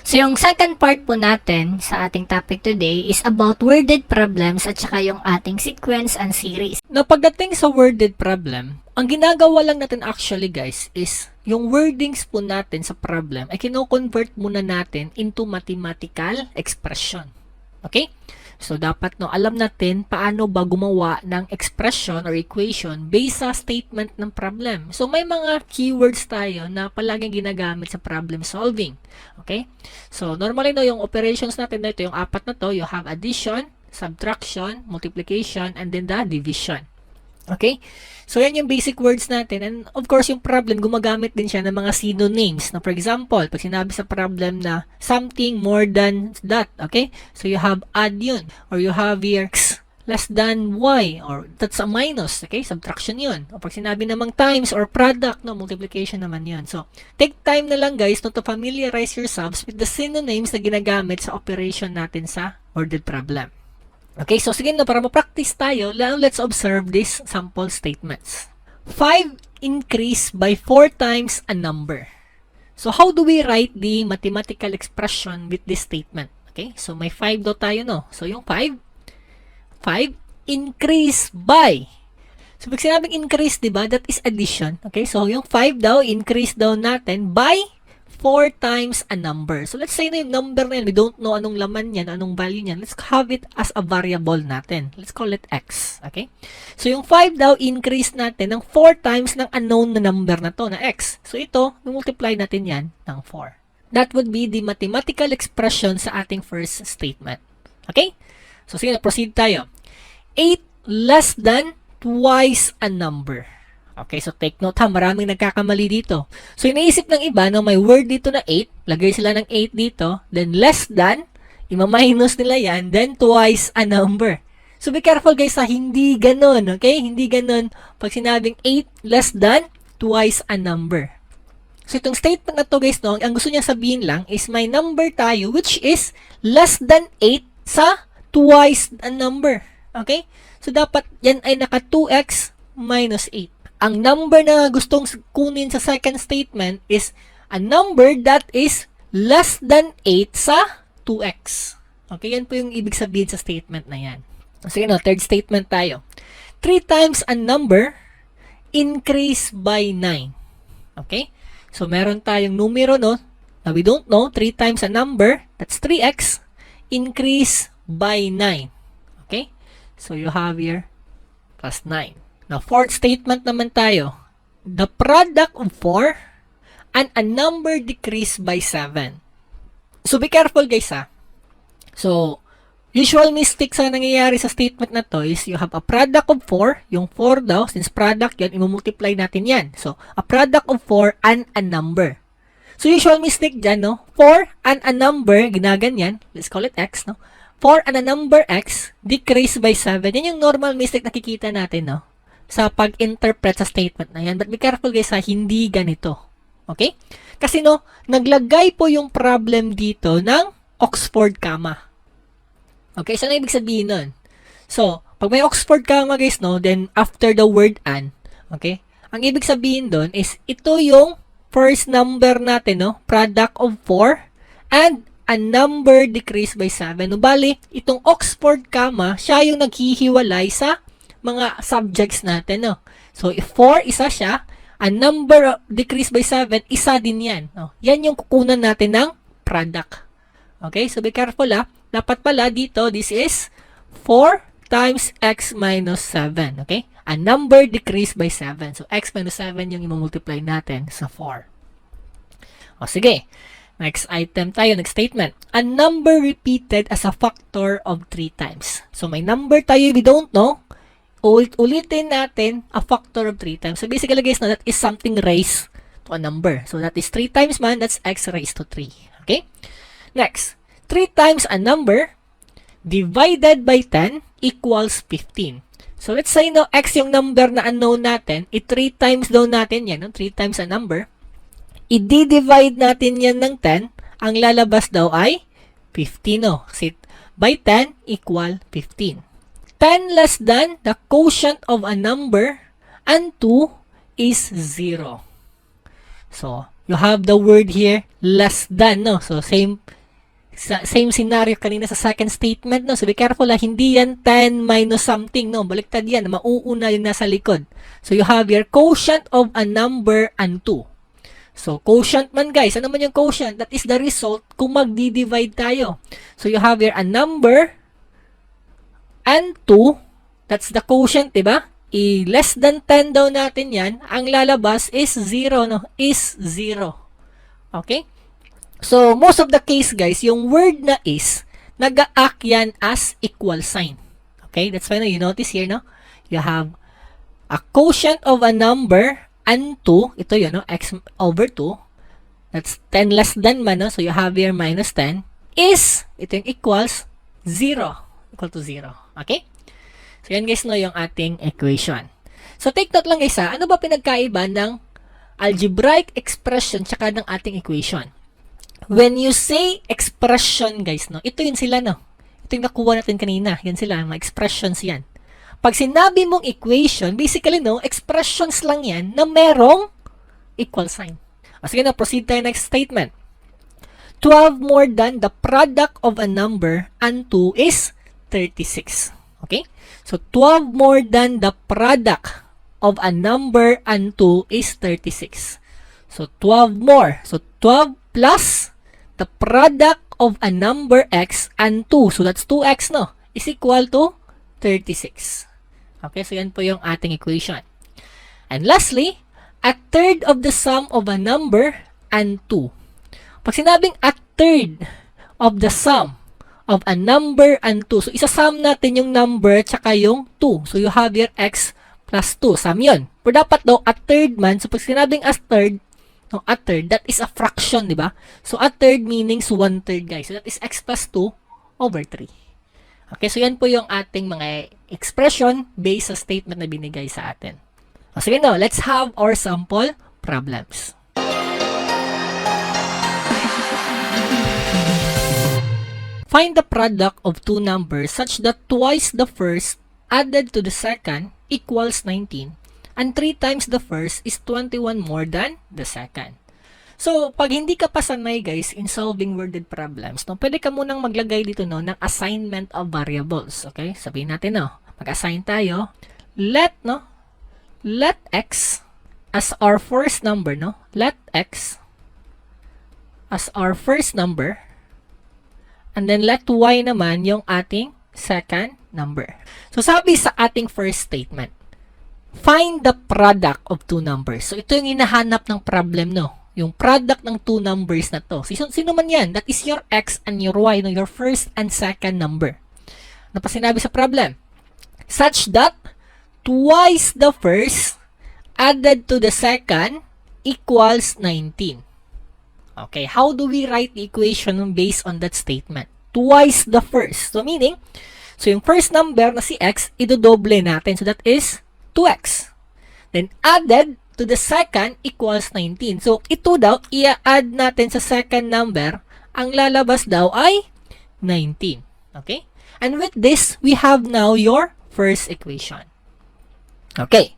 So, yung second part po natin sa ating topic today is about worded problems at saka yung ating sequence and series. Na pagdating sa worded problem, ang ginagawa lang natin actually guys is yung wordings po natin sa problem ay kino-convert muna natin into mathematical expression. Okay? So, dapat alam natin paano ba gumawa ng expression or equation based sa statement ng problem. So, may mga keywords tayo na palaging ginagamit sa problem solving. Okay? So, normally yung operations natin na ito, yung apat na to, you have addition, subtraction, multiplication, and then the division. Okay? So, yan yung basic words natin. And of course, yung problem, gumagamit din siya ng mga synonyms. Na for example, pag sinabi sa problem na something more than that, okay? So, you have add yun. Or you have here x less than y. Or that's a minus, okay? Subtraction yun. O pag sinabi namang times or product, multiplication naman yun. So, take time na lang guys to familiarize yourselves with the synonyms na ginagamit sa operation natin sa worded problem. Okay, so sige para ma-practice tayo, let's observe these sample statements. 5 increase by 4 times a number. So how do we write the mathematical expression with this statement? Okay, so may 5 daw tayo, no? So yung 5 increase by. So pag sinabing increase, diba, that is addition. Okay, so yung 5 daw, increase daw natin by 4 times a number. So, let's say na yung number na yun, we don't know anong laman yan, anong value niyan. Let's have it as a variable natin. Let's call it x. Okay? So, yung 5 daw, increase natin ng 4 times ng unknown na number na to, na x. So, ito, multiply natin yan ng 4. That would be the mathematical expression sa ating first statement. Okay? So, sige na, proceed tayo. 8 less than twice a number. Okay, so take note ha, maraming nagkakamali dito. So, iniisip ng iba, may word dito na 8, lagay sila ng 8 dito, then less than, ima-minus nila yan, then twice a number. So, be careful guys ha, hindi ganun, okay? Hindi ganun pag sinabing 8 less than twice a number. So, itong statement na to guys, ang gusto niya sabihin lang is may number tayo which is less than 8 sa twice a number. Okay? So, dapat yan ay naka 2x minus 8. Ang number na gustong kunin sa second statement is a number that is less than 8 sa 2x. Okay, yan po yung ibig sabihin sa statement na yan. Sige third statement tayo. 3 times a number increase by 9. Okay? So, meron tayong numero, na we don't know. 3 times a number, that's 3x, increase by 9. Okay? So, you have here plus 9. Now, fourth statement naman tayo. The product of 4 and a number decreased by 7. So, be careful guys ha. So, usual mistake sa nangyayari sa statement na to is you have a product of 4. Yung 4 daw, since product yan, imumultiply natin yan. So, a product of 4 and a number. So, usual mistake dyan, 4 and a number, ginaganyan. Let's call it x, 4 and a number x decreased by 7. Yan yung normal mistake na nakikita natin, sa pag-interpret sa statement na yan. But be careful guys ha, hindi ganito. Okay? Kasi naglagay po yung problem dito ng Oxford comma. Okay? So, ano ibig sabihin nun? So, pag may Oxford comma guys, then after the word and, okay? Ang ibig sabihin doon is, ito yung first number natin, product of 4 and a number decreased by 7. Bali, itong Oxford comma, siya yung naghihiwalay sa mga subjects natin, So, if 4, isa siya, a number decreased by 7, isa din yan, Yan yung kukunan natin ng product. Okay? So, be careful, Dapat pala dito, this is 4 times x minus 7. Okay? A number decreased by 7. So, x minus 7 yung i-multiply natin sa 4. O, sige. Next item tayo, next statement. A number repeated as a factor of 3 times. So, may number tayo we don't know. Ulitin natin a factor of 3 times. So, basically guys, that is something raised to a number. So, that is 3 times man, that's x raised to 3. Okay? Next, 3 times a number divided by 10 equals 15. So, let's say, x yung number na unknown natin, 3 times daw natin yan, 3 times a number. I-divide natin yan ng 10, ang lalabas daw ay 15, Kasi by 10 equal 15. 10 less than the quotient of a number and 2 is 0. So, you have the word here less than, So, same Same scenario kanina sa second statement, no? So be careful, hindi yan 10 minus something, no? Baliktad yan, mauuna yung nasa likod. So you have your quotient of a number and 2. So quotient man guys, ano man yung quotient? That is the result kung magdi-divide tayo. So you have here a number and 2, that's the quotient, diba? Less than 10 daw natin yan, ang lalabas is 0, no? Is 0. Okay? So, most of the case, guys, yung word na is, nag-a-act yan as equal sign. Okay? That's why you notice here, no? You have a quotient of a number and 2. Ito yun, no? X over 2. That's 10 less than man, no? So, you have here minus 10 is, ito yung equals 0. Equal to 0. Okay? So, yan guys, no, yung ating equation. So, take note lang guys, ano ba pinagkaiba ng algebraic expression tsaka ng ating equation? When you say expression, guys, no, ito yun sila, no? Ito yung nakuha natin kanina. Yan sila, mga expressions yan. Pag sinabi mong equation, basically, no, expressions lang yan na merong equal sign. O sige na, proceed tayo next statement. 12 more than the product of a number and 2 is 36. Okay? So, 12 more than the product of a number and 2 is 36. So, 12 more. So, 12 plus the product of a number x and 2. So, that's 2x, no? Is equal to 36. Okay, so yan po yung ating equation. And lastly, a third of the sum of a number and 2. Pag sinabing a third of the sum of a number and 2, so isa-sum natin yung number tsaka yung 2. So, you have your x plus 2. Sum yun. Pero dapat daw, a third man. So, pag sinabing a third, no, a third, that is a fraction, di ba? So, a third meanings 1/3, guys. So, that is x plus 2 over 3. Okay, so yan po yung ating mga expression based sa statement na binigay sa atin. O, sige no, let's have our sample problems. Find the product of two numbers such that twice the first added to the second equals 19. And 3 times the first is 21 more than the second. So, pag hindi ka pa sanay guys in solving worded problems, no, pwede ka munang maglagay dito no, ng assignment of variables. Okay? Sabihin natin, no, mag-assign tayo. Let x as our first number, no? Let x as our first number. And then let y naman yung ating second number. So, sabi sa ating first statement, find the product of two numbers. So, ito yung hinahanap ng problem, no? Yung product ng two numbers na to. Sino man yan? That is your x and your y, no? Your first and second number. Ano pa sinabi sa problem? Such that twice the first added to the second equals 19. Okay, how do we write the equation based on that statement? Twice the first. So, meaning, so yung first number na si x, idodoble natin. So, that is 2x. Then, added to the second equals 19. So, ito daw, i-add natin sa second number, ang lalabas daw ay 19. Okay? And with this, we have now your first equation. Okay.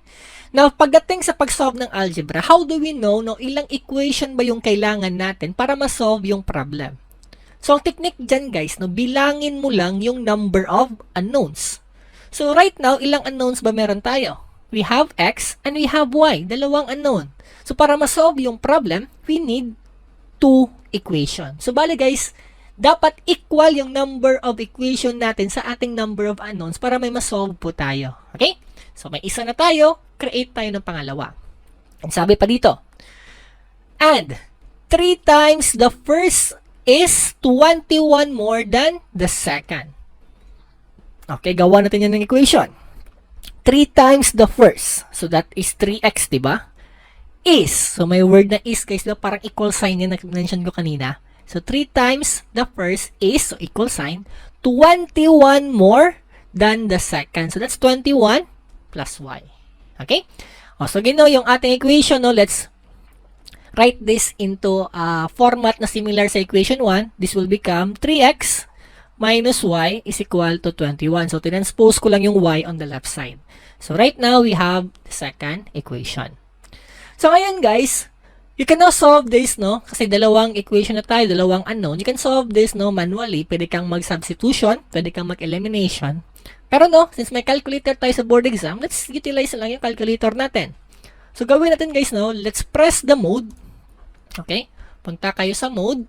Now, pagdating sa pag-solve ng algebra, how do we know no, ilang equation ba yung kailangan natin para ma-solve yung problem? So, ang technique dyan guys, no, bilangin mo lang yung number of unknowns. So, right now, ilang unknowns ba meron tayo? We have x and we have y. Dalawang unknown. So, para ma-solve yung problem, we need two equation. So, bali guys, dapat equal yung number of equation natin sa ating number of unknowns para may ma-solve po tayo. Okay? So, may isa na tayo, create tayo ng pangalawa. And sabi pa dito, and 3 times the first is 21 more than the second. Okay, gawa natin yan ng equation. 3 times the first, so that is 3x, diba? Is, so may word na is guys, diba? Parang equal sign yan na mention ko kanina. So 3 times the first is, so equal sign, 21 more than the second. So that's 21 plus y. Okay? O, so gino yung ating equation, no? Let's write this into a format na similar sa equation 1. This will become 3x minus y is equal to 21. So, tinranspose ko lang yung y on the left side. So, right now, we have the second equation. So, ngayon guys, You can now solve this, no? Kasi dalawang equation na tayo, dalawang unknown. You can solve this, no, manually. Pwede kang mag-substitution, pwede kang mag-elimination. Pero no, since may calculator tayo sa board exam, let's utilize lang yung calculator natin. So, gawin natin guys, no, let's press the mode. Okay? Punta kayo sa mode.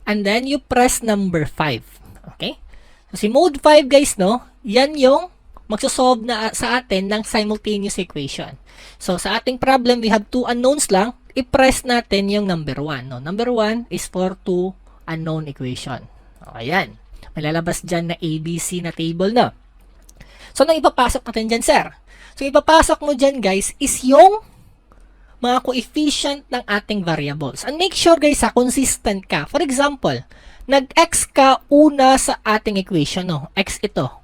And then, you press number 5. Okay? So, si mode 5 guys, no, yan yung magsosolve na sa atin ng simultaneous equation. So, sa ating problem, we have two unknowns lang. I-press natin yung number 1. No? Number 1 is for two unknown equation. O, ayan. May lalabas dyan na ABC na table na. So, nang ipapasok natin dyan, sir? So, ipapasok mo dyan, guys, is yung mga coefficient ng ating variables. And make sure, guys, consistent ka. For example, nag-x ka una sa ating equation, no? X ito.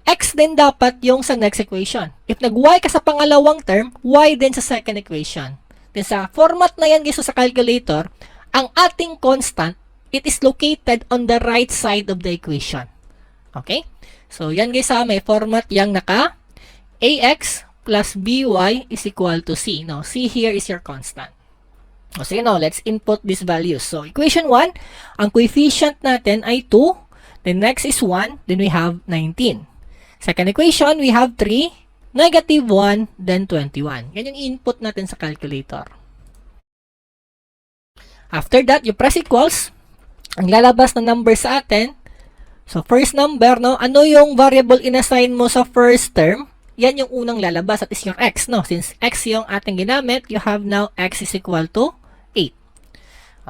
X din dapat yung sa next equation. If nag-y ka sa pangalawang term, y din sa second equation. Then sa format na yan, guys, sa calculator, ang ating constant, it is located on the right side of the equation. Okay? So, yan guys may format yung naka ax plus by is equal to c. No? C here is your constant. O sige, no, let's input these values. So, equation 1, ang coefficient natin ay 2. Then next is 1. Then we have 19. Second equation, we have 3, negative 1, then 21. Yan yung input natin sa calculator. After that, you press equals. Ang lalabas na number sa atin, so first number, no, ano yung variable inassign mo sa first term? Yan yung unang lalabas, that is your x, no? Since x yung ating ginamit, you have now x is equal to 8.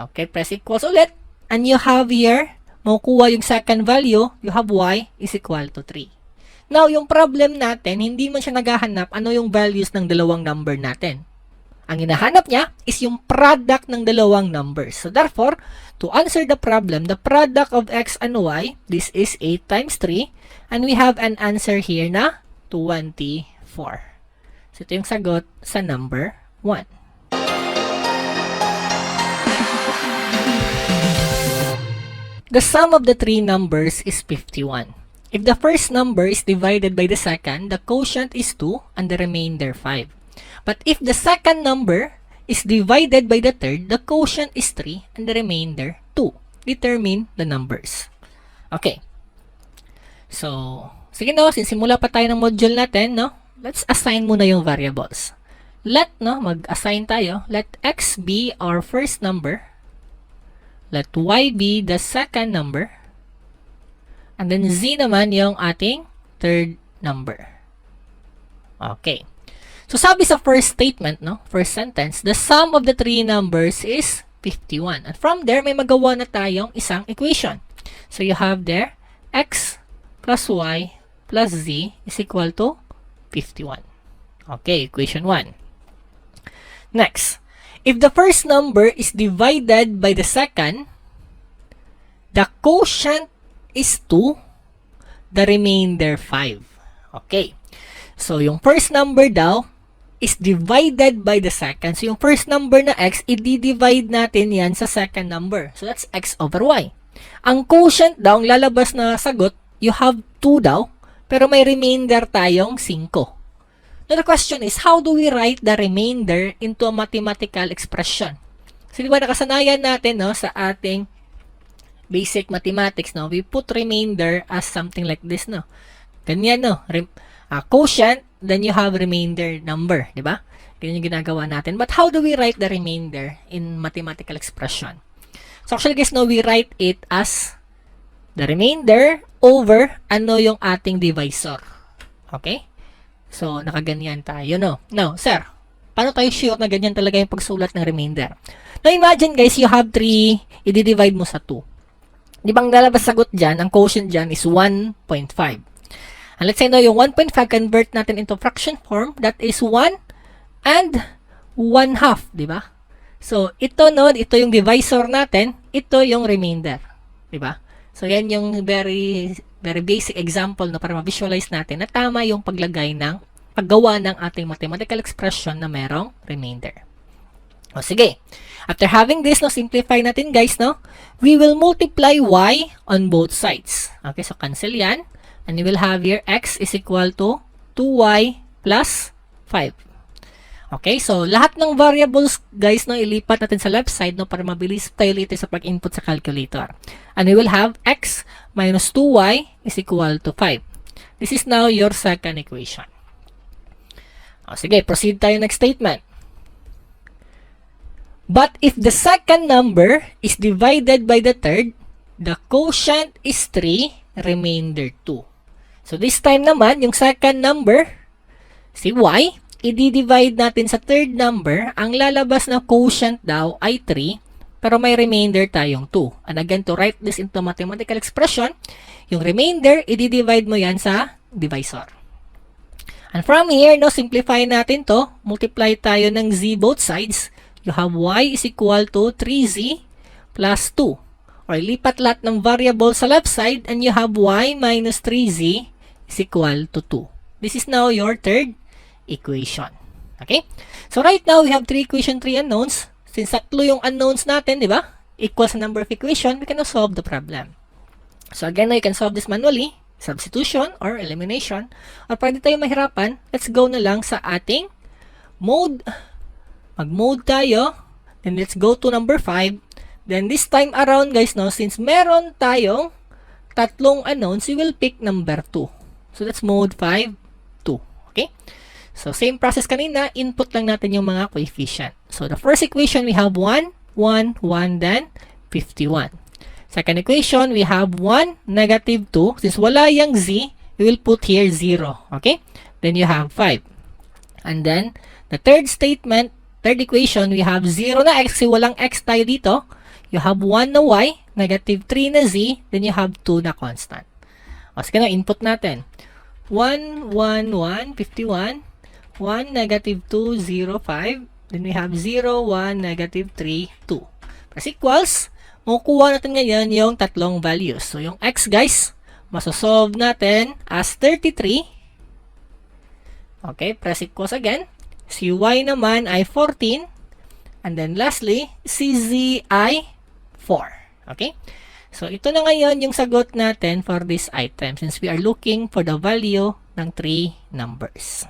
Okay, press equals ulit. And you have here, makukuha yung second value, you have y is equal to 3. Now, yung problem natin, hindi man siya naghahanap ano yung values ng dalawang number natin. Ang hinahanap niya is yung product ng dalawang numbers. So, therefore, to answer the problem, the product of x and y, this is 8 times 3. And we have an answer here na 24. So, ito yung sagot sa number 1. The sum of the three numbers is 51. If the first number is divided by the second, the quotient is 2 and the remainder 5. But if the second number is divided by the third, the quotient is 3 and the remainder 2. Determine the numbers. Okay. So, sige no, sinsimula pa tayo ng module natin, no? Let's assign muna yung variables. Let, no, mag-assign tayo. Let x be our first number. Let y be the second number. And then z naman yung ating third number. Okay. So, sabi sa first statement, no, first sentence, the sum of the three numbers is 51. And from there, may magawa na tayong isang equation. So, you have there, x plus y plus z is equal to 51. Okay, equation 1. Next, if the first number is divided by the second, the quotient is 2, the remainder 5. Okay. So, yung first number daw is divided by the second. So, yung first number na x, i-divide natin yan sa second number. So, that's x over y. Ang quotient daw, ang lalabas na sagot, you have 2 daw, pero may remainder tayong 5. Now, the question is, how do we write the remainder into a mathematical expression? So, di ba nakasanayan natin, no, sa ating basic mathematics, no, we put remainder as something like this, no. Ganyan, no. Quotient, then you have remainder number, di ba? Ganyan yung ginagawa natin. But how do we write the remainder in mathematical expression? So actually guys, no, we write it as the remainder over ano yung ating divisor. Okay? So, nakaganyan tayo, no? Now, sir, paano tayo sure na ganyan talaga yung pagsulat ng remainder? Now, imagine guys, you have 3, i-divide mo sa 2. Di bang lalabas sagot dyan, ang quotient dyan is 1.5. And let's say no, yung 1.5 convert natin into fraction form, that is 1 and 1/2, di ba? So, ito no, ito yung divisor natin, ito yung remainder, di ba? So, yan yung very basic example no, para ma-visualize natin na tama yung paglagay ng paggawa ng ating mathematical expression na merong remainder. O sige, after having this, no, simplify natin guys, no, we will multiply y on both sides. Okay, so cancel yan. And you will have here x is equal to 2y plus 5. Okay, so lahat ng variables, guys, no, ilipat natin sa left side, no, para mabilis tayo later sa pag-input sa calculator. And we will have x minus 2y is equal to 5. This is now your second equation. O, sige, proceed tayo next statement. But if the second number is divided by the third, the quotient is 3, remainder 2. So this time naman, yung second number, si y, i-divide natin sa third number, ang lalabas na quotient daw ay 3, pero may remainder tayong 2. And again, to write this into mathematical expression, yung remainder, i-divide mo yan sa divisor. And from here, no, simplify natin to, multiply tayo ng z both sides. You have y is equal to 3z plus 2. Or lipat lahat ng variable sa left side, and you have y minus 3z is equal to 2. This is now your third equation. Okay? So right now, we have 3 equation, 3 unknowns. Since tatlo yung unknowns natin, di ba? Equals the number of equation, we can now solve the problem. So again, now you can solve this manually, substitution or elimination. Or pwede tayo mahirapan, let's go na lang sa ating mode. Mag-mode tayo. Then let's go to number 5. Then this time around, guys, no, since meron tayong tatlong unknowns, we will pick number 2. So that's mode 5, 2. Okay? So, same process kanina, input lang natin yung mga coefficient. So, the first equation, we have 1, 1, 1, then 51. Second equation, we have 1, negative 2. Since wala yung z, we will put here 0. Okay? Then you have 5. And then, the third statement, third equation, we have 0 na x, kasi walang x tayo dito. You have 1 na y, negative 3 na z, then you have 2 na constant. O, sige na, input natin. 1, 1, 1, 51. 1, negative 2, 0, 5. Then we have 0, 1, negative 3, 2. Plus equals, makukuha natin ngayon yung tatlong values. So, yung x, guys, masosolve natin as 33. Okay, press equals again. Si y naman ay 14. And then lastly, si z ay 4. Okay? So, ito na ngayon yung sagot natin for this item since we are looking for the value ng 3 numbers.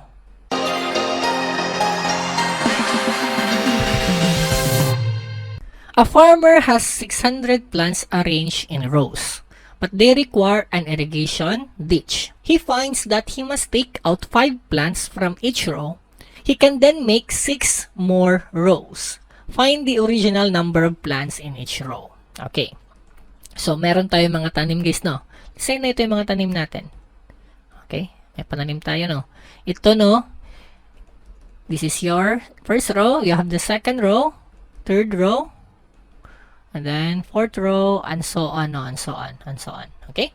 A farmer has 600 plants arranged in rows, but they require an irrigation ditch. He finds that he must take out 5 plants from each row. He can then make 6 more rows. Find the original number of plants in each row. Okay. So, meron tayo mga tanim, guys, no? Say na ito yung mga tanim natin. Okay? May pananim tayo, no? Ito, no? This is your first row. You have the second row, third row, and then fourth row, and so on, no? And so on, and so on. Okay?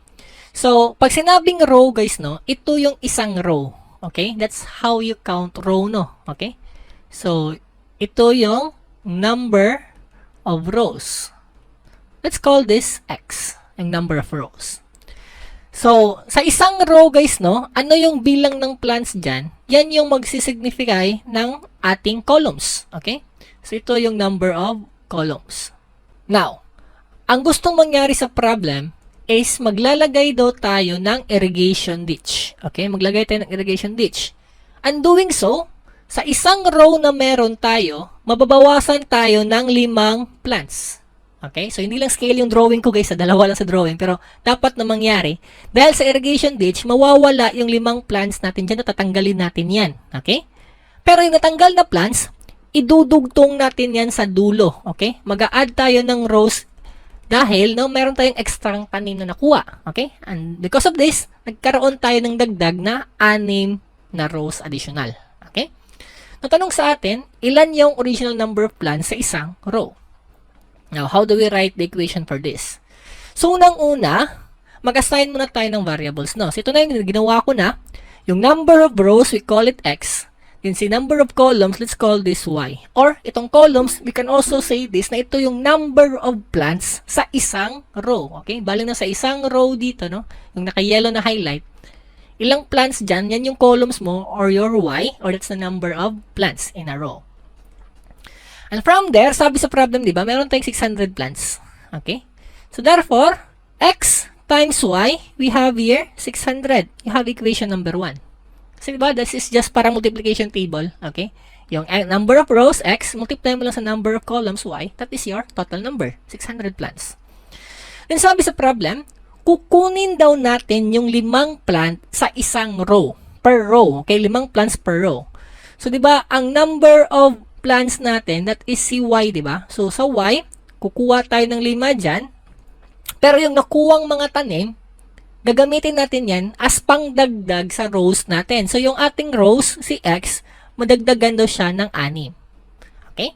So, pag sinabing row, guys, no? Ito yung isang row. Okay? That's how you count row, no? Okay? So, ito yung number of rows. Let's call this x, yung number of rows. So, sa isang row, guys, no, ano yung bilang ng plants dyan? Yan yung magsisignify ng ating columns. Okay? So, ito yung number of columns. Now, ang gustong mangyari sa problem is maglalagay daw tayo ng irrigation ditch. Okay? Maglagay tayo ng irrigation ditch. And doing so, sa isang row na meron tayo, mababawasan tayo ng 5 plants. Okay? So, hindi lang scale yung drawing ko, guys. Dalawa lang sa drawing. Pero, dapat na mangyari. Dahil sa irrigation ditch, mawawala yung 5 plants natin dyan. Tatanggalin natin yan. Okay? Pero, yung natanggal na plants, idudugtong natin yan sa dulo. Okay? Mag-a-add tayo ng rows dahil, no, meron tayong extra tanim na nakuha. Okay? And because of this, nagkaroon tayo ng dagdag na 6 na rows additional. Okay? Natanong sa atin, ilan yung original number of plants sa isang row? Now, how do we write the equation for this? So, unang-una, mag-assign muna tayo ng variables, no? So, ito na yung ginawa ko na. Yung number of rows, we call it x. Then, si number of columns, let's call this y. Or, itong columns, we can also say this, na ito yung number of plants sa isang row. Okay? Bali na sa isang row dito, no? Yung naka-yellow na highlight. Ilang plants dyan, yan yung columns mo, or your y, or that's the number of plants in a row. And from there, sabi sa problem, di ba, meron tayong 600 plants. Okay? So, therefore, x times y, we have here 600. You have equation number 1. Kasi, di ba, this is just para multiplication table. Okay? Yung number of rows, x, multiply mo lang sa number of columns, y, that is your total number, 600 plants. Then sabi sa problem, kukunin daw natin yung 5 plant sa isang row, per row, okay, 5 plants per row. So, di ba, ang number of plants natin, that is si y, di ba? So, sa y, kukuha tayo ng 5 dyan, pero yung nakuwang mga tanim, gagamitin natin yan as pangdagdag sa rows natin. So, yung ating rows, si x, madagdagan daw siya ng 6. Okay?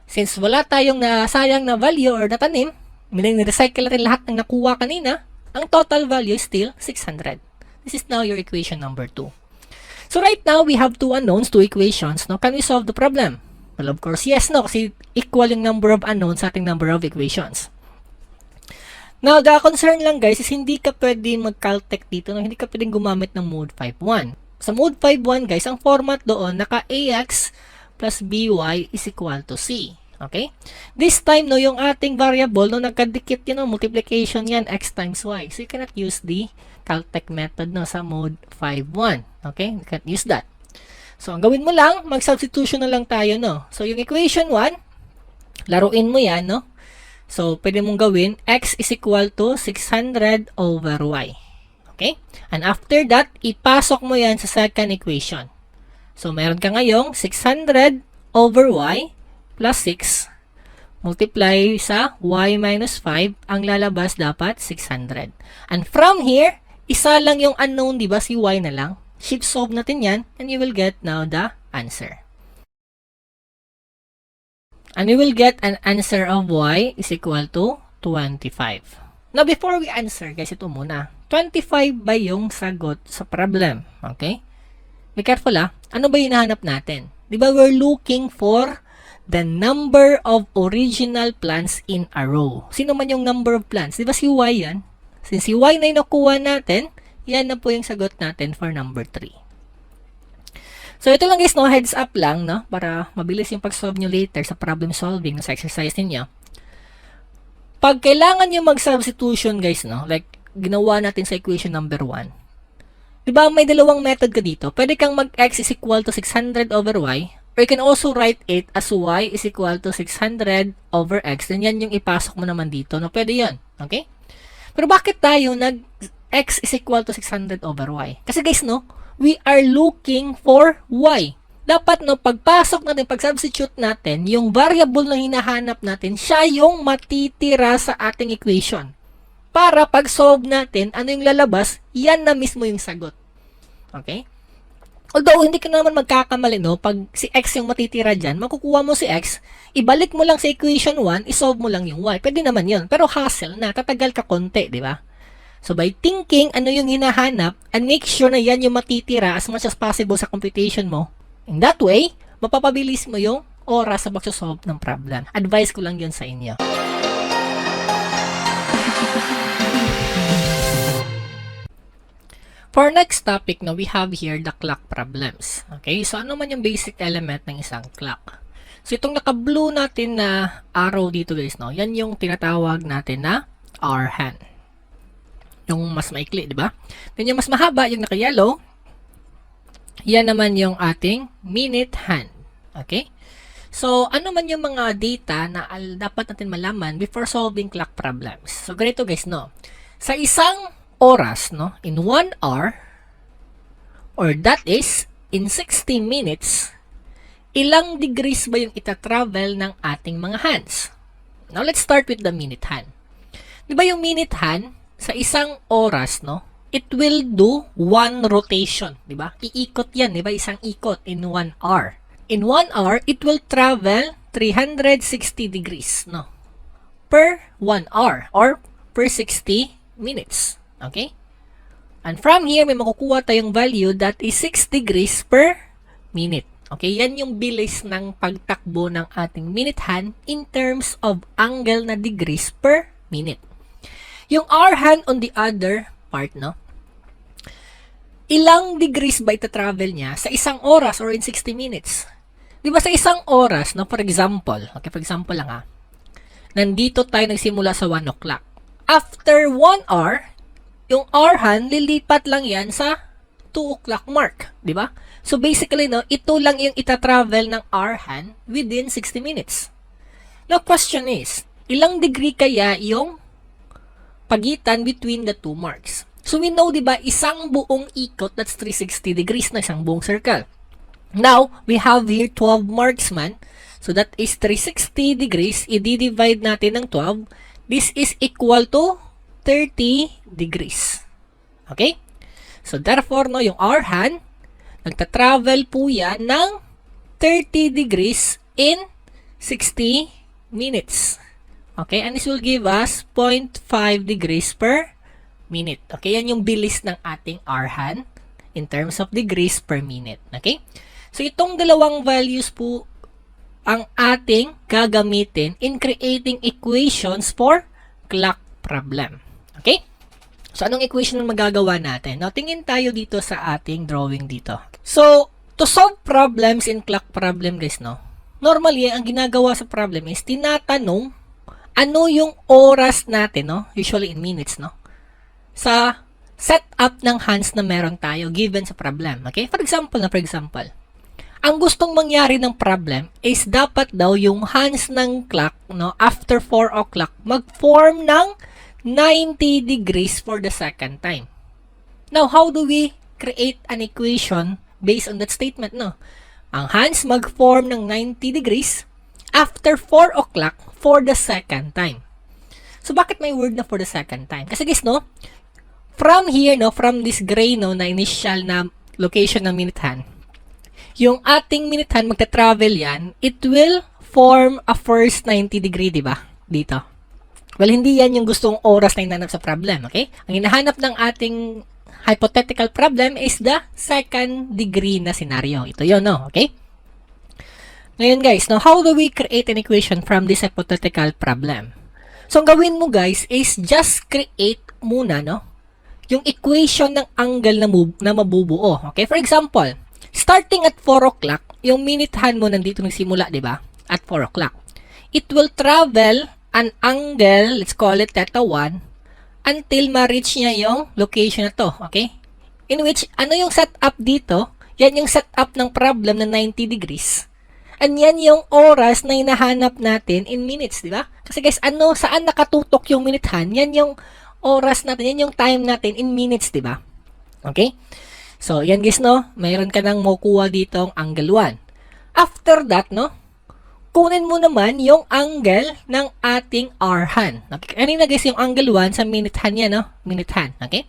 Since wala tayong nasayang na value or natanim, recycle natin lahat ng nakuha kanina, ang total value is still 600. This is now your equation number 2. So right now, we have 2 unknowns, 2 equations. No? Can we solve the problem? Well, of course, yes, no? Kasi equal yung number of unknowns sa ating number of equations. Now, the concern lang guys is hindi ka pwede mag-caltech dito. No? Hindi ka pwedeng gumamit ng mode 5.1. Sa mode 5.1 guys, ang format doon, naka-ax plus by is equal to c. Okay? This time, no, yung ating variable, no, nagkadikit yun, no, multiplication yan, x times y. So, you cannot use the caltech method no, sa mode 5.1. Okay? You can't use that. So, ang gawin mo lang, mag-substitution na lang tayo, no? So, yung equation 1, laruin mo yan, no? So, pwede mong gawin, x is equal to 600 over y. Okay? And after that, ipasok mo yan sa second equation. So, meron ka ngayong 600 over y plus 6 multiply sa y minus 5. Ang lalabas dapat 600. And from here, isa lang yung unknown, di ba? Si y na lang. Shift solve natin yan and you will get now the answer. And you will get an answer of y is equal to 25. Now, before we answer, guys, ito muna. 25 ba yung sagot sa problem? Okay? Be careful Ano ba yung hinahanap natin? Di ba we're looking for the number of original plants in a row. Sino man yung number of plants? Di ba si y yan? Since si y na yung nakuha natin, yan na po yung sagot natin for number 3. So, ito lang guys, no? Heads up lang, no? Para mabilis yung pag-solve nyo later sa problem solving sa exercise ninyo. Pag kailangan nyo mag-substitution, guys, no? Like, ginawa natin sa equation number 1. Diba may dalawang method ka dito? Pwede kang mag-x is equal to 600 over y, or you can also write it as y is equal to 600 over x. Then yan yung ipasok mo naman dito. No? Pwede yan. Okay? Pero bakit tayo x is equal to 600 over y? Kasi guys, no, we are looking for y. Dapat, no, pagpasok natin, pag-substitute natin, yung variable na hinahanap natin, siya yung matitira sa ating equation. Para pag-solve natin, ano yung lalabas, yan na mismo yung sagot. Okay? Although, hindi ka naman magkakamali, no? Pag si x yung matitira dyan, makukuha mo si x, ibalik mo lang sa equation 1, isolve mo lang yung y. Pwede naman yun. Pero hassle na, tatagal ka konti, di ba? So, by thinking ano yung hinahanap, and make sure na yan yung matitira as much as possible sa computation mo, in that way, mapapabilis mo yung oras sa pagsasolve ng problem. Advice ko lang yun sa inyo. For next topic, no, we have here the clock problems. Okay, so ano man yung basic element ng isang clock? So itong naka-blue natin na arrow dito guys, no, yan yung tinatawag natin na hour hand. Yung mas maikli, di ba? Then yung mas mahaba, yung naka-yellow, yan naman yung ating minute hand. Okay? So, ano man yung mga data na dapat natin malaman before solving clock problems? So, ganito guys, no? Sa isang oras, no, in 1 hour, or that is, in 60 minutes, ilang degrees ba yung ita-travel ng ating mga hands? Now, let's start with the minute hand. Di ba yung minute hand, sa isang oras, no, it will do 1 rotation, di ba? Iikot yan, di ba? Isang ikot in 1 hour. In 1 hour, it will travel 360 degrees, no, per 1 hour, or per 60 minutes. Okay? And from here, may makukuha tayong value that is 6 degrees per minute. Okay? Yan yung bilis ng pagtakbo ng ating minute hand in terms of angle na degrees per minute. Yung hour hand on the other part, no? Ilang degrees ba ita-travel niya sa isang oras or in 60 minutes? Di ba sa isang oras, no? For example, okay, for example lang nandito tayo nagsimula sa 1 o'clock. After 1 hour, yung hour hand, lilipat lang yan sa 2 o'clock mark. Di ba? So basically, no, ito lang yung ita-travel ng R-han within 60 minutes. Now, question is, ilang degree kaya yung pagitan between the two marks? So we know, di ba, isang buong ikot, that's 360 degrees na isang buong circle. Now, we have here 12 marks man. So that is 360 degrees. I-divide natin ng 12. This is equal to 30 degrees. Okay? So therefore, no, yung R-han, nagta-travel po yan ng 30 degrees in 60 minutes. Okay? And this will give us 0.5 degrees per minute. Okay? Yan yung bilis ng ating R-han in terms of degrees per minute. Okay? So, itong dalawang values po ang ating gagamitin in creating equations for clock problem. Okay? So, anong equation ang magagawa natin? Now, tingin tayo dito sa ating drawing dito. So, to solve problems in clock problem, guys, no? Normally, ang ginagawa sa problem is tinatanong ano yung oras natin, no? Usually in minutes, no? Sa setup ng hands na meron tayo given sa problem. Okay? For example, ang gustong mangyari ng problem is dapat daw yung hands ng clock, no, after 4 o'clock, mag-form ng 90 degrees for the second time. Now, how do we create an equation based on that statement, no? Ang hands mag-form ng 90 degrees after 4 o'clock for the second time. So, bakit may word na for the second time? Kasi guys, no, from here, no, from this gray, no, na initial na location ng minute hand, yung ating minute hand, magta-travel yan, it will form a first 90 degree, di ba? Dito. Well, hindi yan yung gustong oras na hinahanap sa problem, okay? Ang hinahanap ng ating hypothetical problem is the second degree na scenario. Ito yun, no? Okay? Ngayon, guys, now, how do we create an equation from this hypothetical problem? So, ang gawin mo, guys, is just create muna, no? Yung equation ng angle na mabubuo. Okay? For example, starting at 4 o'clock, yung minute hand mo nandito nagsimula, di ba? At 4 o'clock. It will travel an angle, let's call it theta 1, until ma-reach niya yung location na to, okay? In which, ano yung setup dito? Yan yung setup ng problem na 90 degrees. And yan yung oras na hinahanap natin in minutes, di ba? Kasi guys, saan nakatutok yung minute hand? Yan yung oras natin, yan yung time natin in minutes, di ba? Okay? So, yan guys, no? Mayroon ka nang makukuha dito ang angle 1. After that, no? Kunin mo naman yung angle ng ating R-han. Okay? Kanina guys, yung angle 1 sa minute hand yan, no? Minute hand. Okay?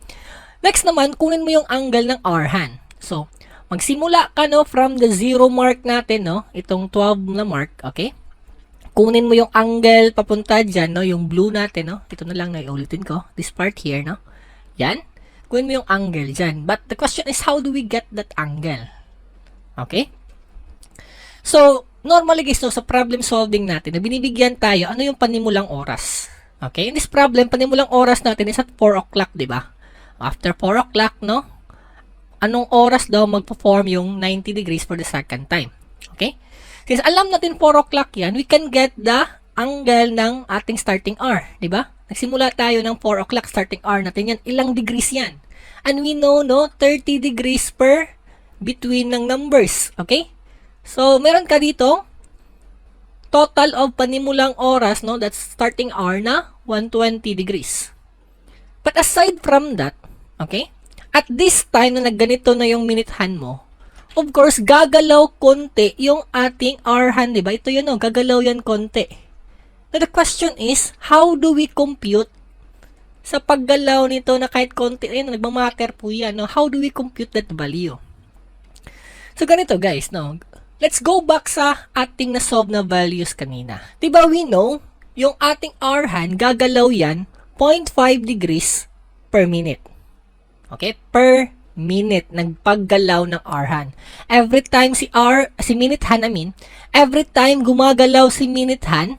Next naman, kunin mo yung angle ng R-han. So, magsimula ka, no? From the 0 mark natin, no? Itong 12 na mark. Okay? Kunin mo yung angle papunta dyan, no? Yung blue natin, no? Ito na lang na iulitin ko. This part here, no? Yan. Kunin mo yung angle dyan. But the question is, how do we get that angle? Okay? So, normally guys, so, sa problem solving natin, na binibigyan tayo, ano yung panimulang oras? Okay? In this problem, panimulang oras natin is at 4 o'clock, di ba? After 4 o'clock, no? Anong oras daw magpo-form yung 90 degrees for the second time? Okay? Since alam natin 4 o'clock yan, we can get the angle ng ating starting R, di ba? Nagsimula tayo ng 4 o'clock, starting R natin yan. Ilang degrees yan? And we know, no, 30 degrees per between ng numbers. Okay? So, meron ka dito, total of panimulang oras, no, that's starting R na 120 degrees. But aside from that, okay, at this time na nagganito na yung minute hand mo, of course, gagalaw konti yung ating R hand, diba? Ito yun, no, gagalaw yan konti. Now, the question is, how do we compute sa paggalaw nito na kahit konti, ayun, nagmamatter po yan, no? How do we compute that value? So, ganito guys, no? Let's go back sa ating na-solve na values kanina. Diba we know, yung ating R hand, gagalaw yan 0.5 degrees per minute. Okay? Per minute, nagpaggalaw ng R hand. Every time si minute hand, every time gumagalaw si minute hand,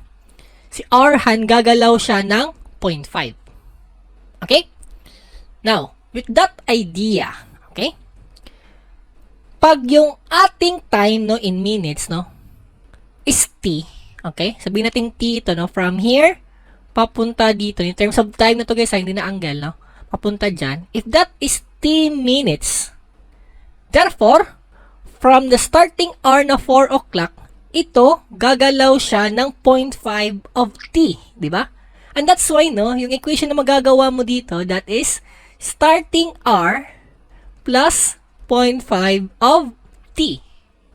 si R hand, gagalaw siya ng 0.5. Okay? Now, with that idea, okay? Pag yung ating time, no, in minutes, no, is T, okay? Sabihin natin T ito, no, from here, papunta dito. In terms of time na to guys, hindi na angle, no, papunta dyan. If that is T minutes, therefore, from the starting hour na 4 o'clock, ito, gagalaw siya ng 0.5 of t, di ba? And that's why, no, yung equation na magagawa mo dito, that is starting hour plus 0.5 of t.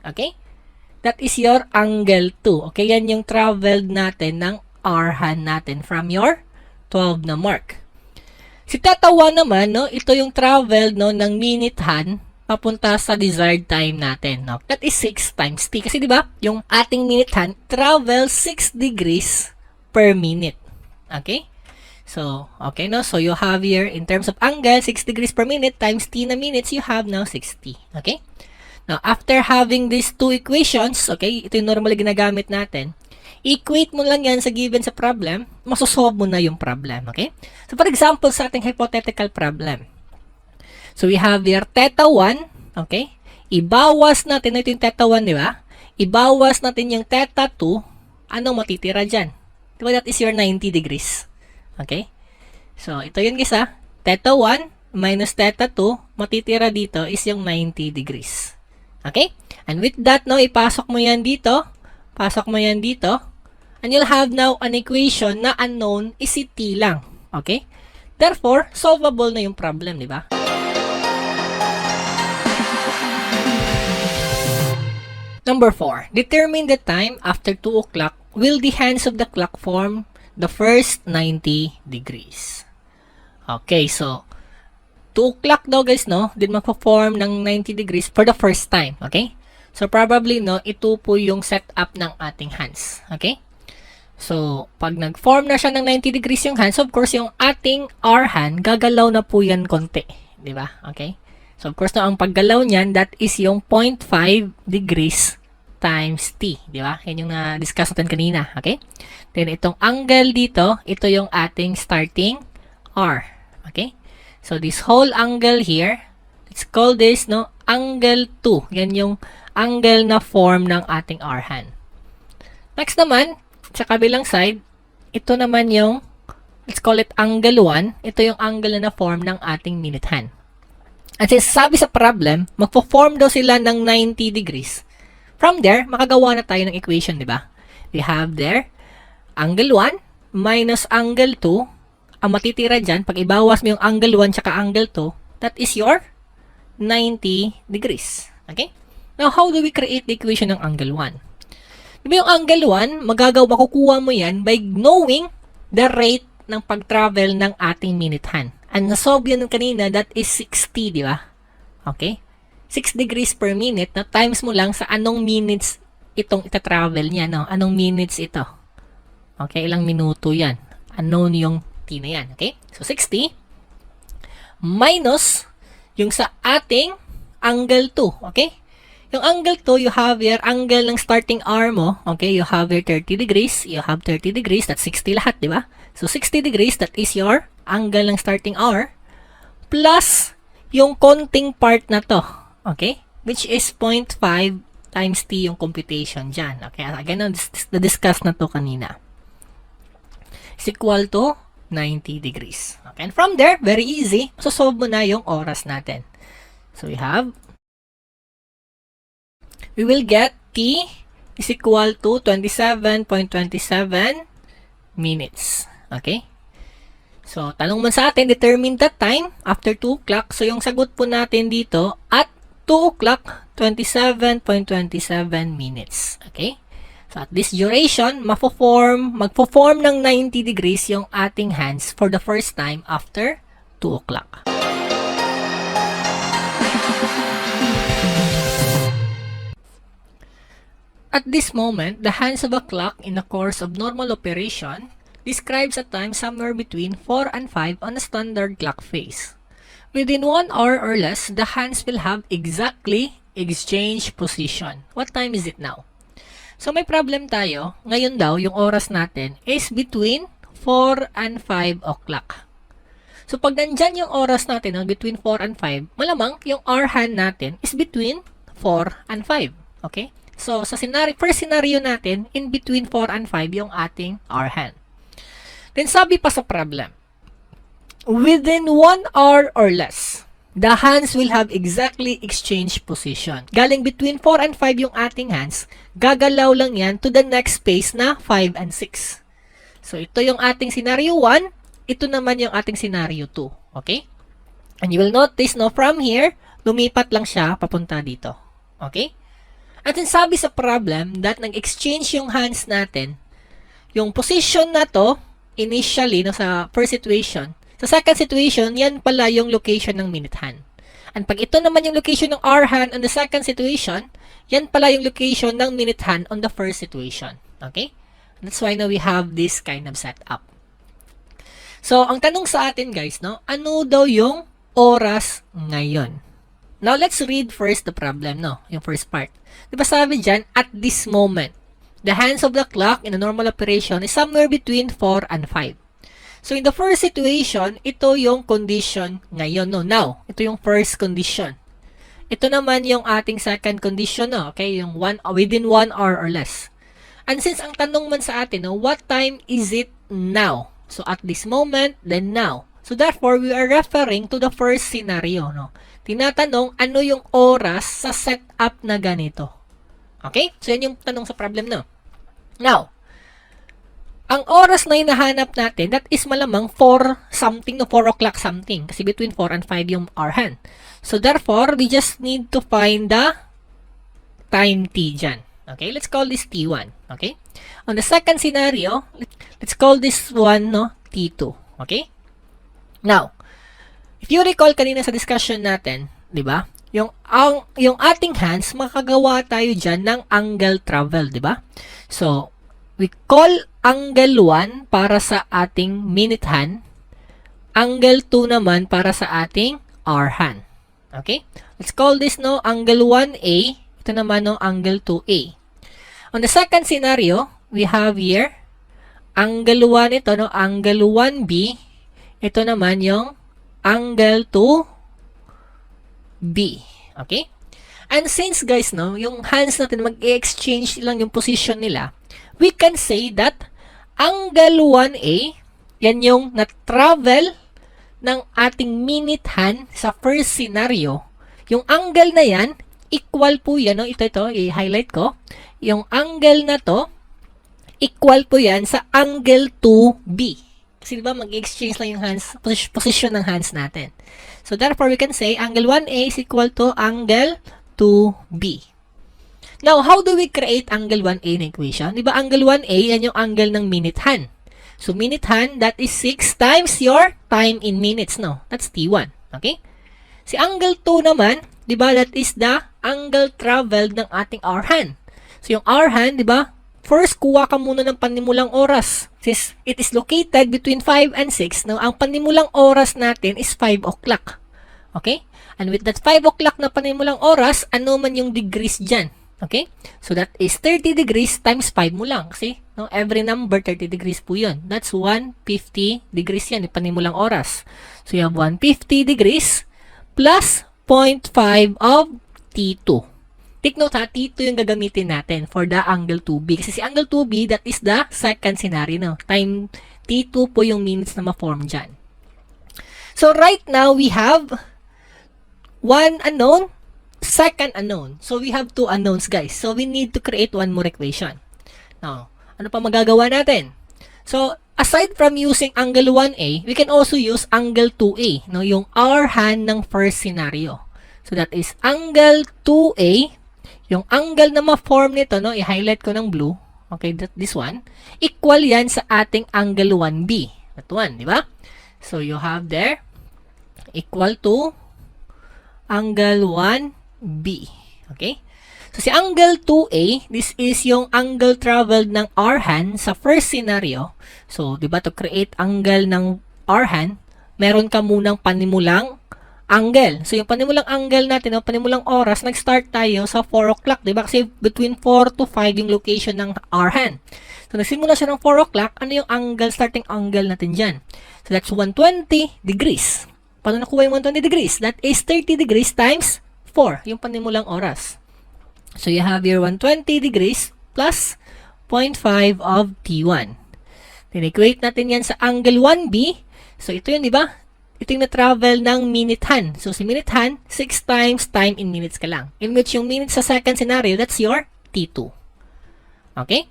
Okay? That is your angle 2. Okay, yan yung traveled natin ng hour hand natin from your 12 na mark. Si theta 1 naman, no, ito yung traveled, no, ng minute hand papunta sa desired time natin, no. That is 6 times t. Kasi 'di ba, yung ating minute hand travel 6 degrees per minute. Okay? So, okay, no? So, you have here, in terms of angle, 6 degrees per minute times t na minutes, you have now 60. Okay? Now, after having these two equations, okay, ito yung normally ginagamit natin, equate mo lang yan sa given sa problem, masosolve mo na yung problem. Okay? So, for example, sa ating hypothetical problem, so, we have here theta 1, okay? Ibawas natin, ito yung theta 1, di ba? Ibawas natin yung theta 2, anong matitira dyan? Diba that is your 90 degrees? Okay? So, ito yun guys ha. Theta 1 minus theta 2, matitira dito is yung 90 degrees. Okay? And with that, no, ipasok mo yan dito. Pasok mo yan dito. And you'll have now an equation na unknown is si t lang. Okay? Therefore, solvable na yung problem, di ba? Number 4. Determine the time after 2 o'clock will the hands of the clock form the first 90 degrees. Okay, so 2 o'clock daw guys, no? Din magpo-form ng 90 degrees for the first time. Okay? So probably, no, ito po yung setup ng ating hands. Okay? So, pag nag-form na siya ng 90 degrees yung hands, of course, yung ating R hand, gagalaw na po yan konti. Di ba? Okay? So, of course, no, ang paggalaw niyan, that is yung 0.5 degrees times t, di ba? Yan yung na-discuss natin kanina, okay? Then, itong angle dito, ito yung ating starting R, okay? So, this whole angle here, let's call this, no, angle 2. Yan yung angle na form ng ating R hand. Next naman, sa kabilang side, ito naman yung, let's call it angle 1. Ito yung angle na form ng ating minute hand. At sabi sa problem, magpo-form daw sila ng 90 degrees. From there, makagawa na tayo ng equation, di ba? We have there, angle 1 minus angle 2. Ang matitira dyan, pag ibawas mo yung angle 1 tsaka angle 2, that is your 90 degrees. Okay? Now, how do we create the equation ng angle 1? Di ba yung angle 1, makukuha mo yan by knowing the rate ng pag-travel ng ating minute hand. And nasolve yun kanina, that is 60, di ba? Okay? 6 degrees per minute, na times mo lang sa anong minutes itong ita-travel niya, no? Anong minutes ito? Okay, ilang minuto yan. Unknown yung t na yan, okay? So, 60 minus yung sa ating angle 2, okay? Yung angle 2, you have your angle ng starting hour mo, okay? You have your 30 degrees, you have 30 degrees, that's 60 lahat, di ba? So, 60 degrees, that is your angle ng starting hour, plus yung konting part na to, okay? Which is 0.5 times t yung computation dyan. Okay, again, na-discuss na to kanina. Is equal to 90 degrees. Okay, and from there, very easy, solve mo na yung oras natin. So, we will get t is equal to 27.27 minutes. Okay? So, tanong man sa atin, determine the time after 2 o'clock. So, yung sagot po natin dito, at 2 o'clock, 27.27 minutes. Okay? So, at this duration, magpo-form ng 90 degrees yung ating hands for the first time after 2 o'clock. At this moment, the hands of a clock in the course of normal operation describes a time somewhere between 4 and 5 on a standard clock face. Within 1 hour or less, the hands will have exactly exchanged position. What time is it now? So may problem tayo. Ngayon daw, yung oras natin is between 4 and 5 o'clock. So pag nandyan yung oras natin between 4 and 5, malamang yung hour hand natin is between 4 and 5. Okay? So sa first scenario natin, in between 4 and 5 yung ating hour hand. Then sabi pa sa problem, within 1 hour or less. the hands will have exactly exchange position. Galing between 4 and 5 yung ating hands, gagalaw lang yan to the next space na 5 and 6. So, ito yung ating scenario 1, ito naman yung ating scenario 2. Okay? And you will notice, no, from here, lumipat lang siya papunta dito. Okay? At then sabi sa problem that nag-exchange yung hands natin, yung position na to, initially, no, sa first situation, sa second situation, yan pala yung location ng minute hand. And pag ito naman yung location ng hour hand on the second situation, yan pala yung location ng minute hand on the first situation. Okay? That's why now we have this kind of setup. So, ang tanong sa atin guys, no, ano daw yung oras ngayon? Now, let's read first the problem, no, yung first part. Diba sabi dyan, at this moment, the hands of the clock in a normal operation is somewhere between 4 and 5. So, in the first situation, ito yung condition ngayon, no, now, ito yung first condition. Ito naman yung ating second condition, no, okay, yung within 1 hour or less. And since ang tanong man sa atin, no, what time is it now? So, at this moment, then now. So, therefore, we are referring to the first scenario, no. Tinatanong, ano yung oras sa setup na ganito? Okay? So, yan yung tanong sa problem, no. Now, ang oras na hinahanap natin, that is malamang 4 something, no, 4 o'clock something. Kasi between 4 and 5 yung hour hand. So, therefore, we just need to find the time t dyan. Okay? Let's call this t1. Okay? On the second scenario, let's call this one, no, t2. Okay? Now, if you recall kanina sa discussion natin, di ba? Yung ating hands, makagawa tayo dyan ng angle travel, di ba? So, we call angle 1 para sa ating minute hand. Angle 2 naman para sa ating hour hand. Okay? Let's call this, no, angle 1A. Ito naman, no, angle 2A. On the second scenario, we have here, angle 1 ito, no, angle 1B. Ito naman yung angle 2B. Okay? And since, guys, no, yung hands natin mag-exchange lang yung position nila, we can say that angle 1A, yan yung na-travel ng ating minute hand sa first scenario. Yung angle na yan, equal po yan, no? Ito, i-highlight ko. Yung angle na to, equal po yan sa angle 2B. Kasi diba, mag-exchange lang yung hands, position ng hands natin. So, therefore, we can say angle 1A is equal to angle 2B. Now, how do we create angle 1A na equation? Diba, angle 1A, yan yung angle ng minute hand. So, minute hand, that is 6 times your time in minutes, no? That's T1. Okay? Si angle 2 naman, diba, that is the angle traveled ng ating hour hand. So, yung hour hand, diba, first, kuha ka muna ng panimulang oras. Since it is located between 5 and 6, no, ang panimulang oras natin is 5 o'clock. Okay? And with that 5 o'clock na panimulang oras, ano man yung degrees dyan? Okay? So, that is 30 degrees times 5 mo lang. Kasi, no, every number, 30 degrees po yun. That's 150 degrees yan, yung panimulang oras. So, you have 150 degrees plus 0.5 of T2. Take note ha, T2 yung gagamitin natin for the angle 2B. Kasi si angle 2B, that is the second scenario. No? Time T2 po yung minutes na ma-form dyan. So, right now, we have one unknown, second unknown. So, we have two unknowns, guys. So, we need to create one more equation. Now, ano pa magagawa natin? So, aside from using angle 1A, we can also use angle 2A. No? Yung hour hand ng first scenario. So, that is angle 2A. Yung angle na ma-form nito, no, i-highlight ko ng blue, okay, this one, equal yan sa ating angle 1B. That one, di ba? So, you have there, equal to angle 1B. Okay? So, si angle 2A, this is yung angle traveled ng hour hand sa first scenario. So, di ba, to create angle ng hour hand, meron ka munang panimulang angle. So, yung panimulang angle natin, o panimulang oras, nag-start tayo sa 4 o'clock, diba? Kasi between 4 to 5 yung location ng hour hand. So, nagsimula siya ng 4 o'clock, ano yung angle, starting angle natin dyan? So, that's 120 degrees. Paano nakuha yung 120 degrees? That is 30 degrees times 4, yung panimulang oras. So, you have your 120 degrees plus 0.5 of T1. Then, equate natin yan sa angle 1B. So, ito yun, diba? ito yung na-travel ng minute hand. So, si minute hand, 6 times time in minutes ka lang. In which yung minutes sa second scenario, that's your T2. Okay?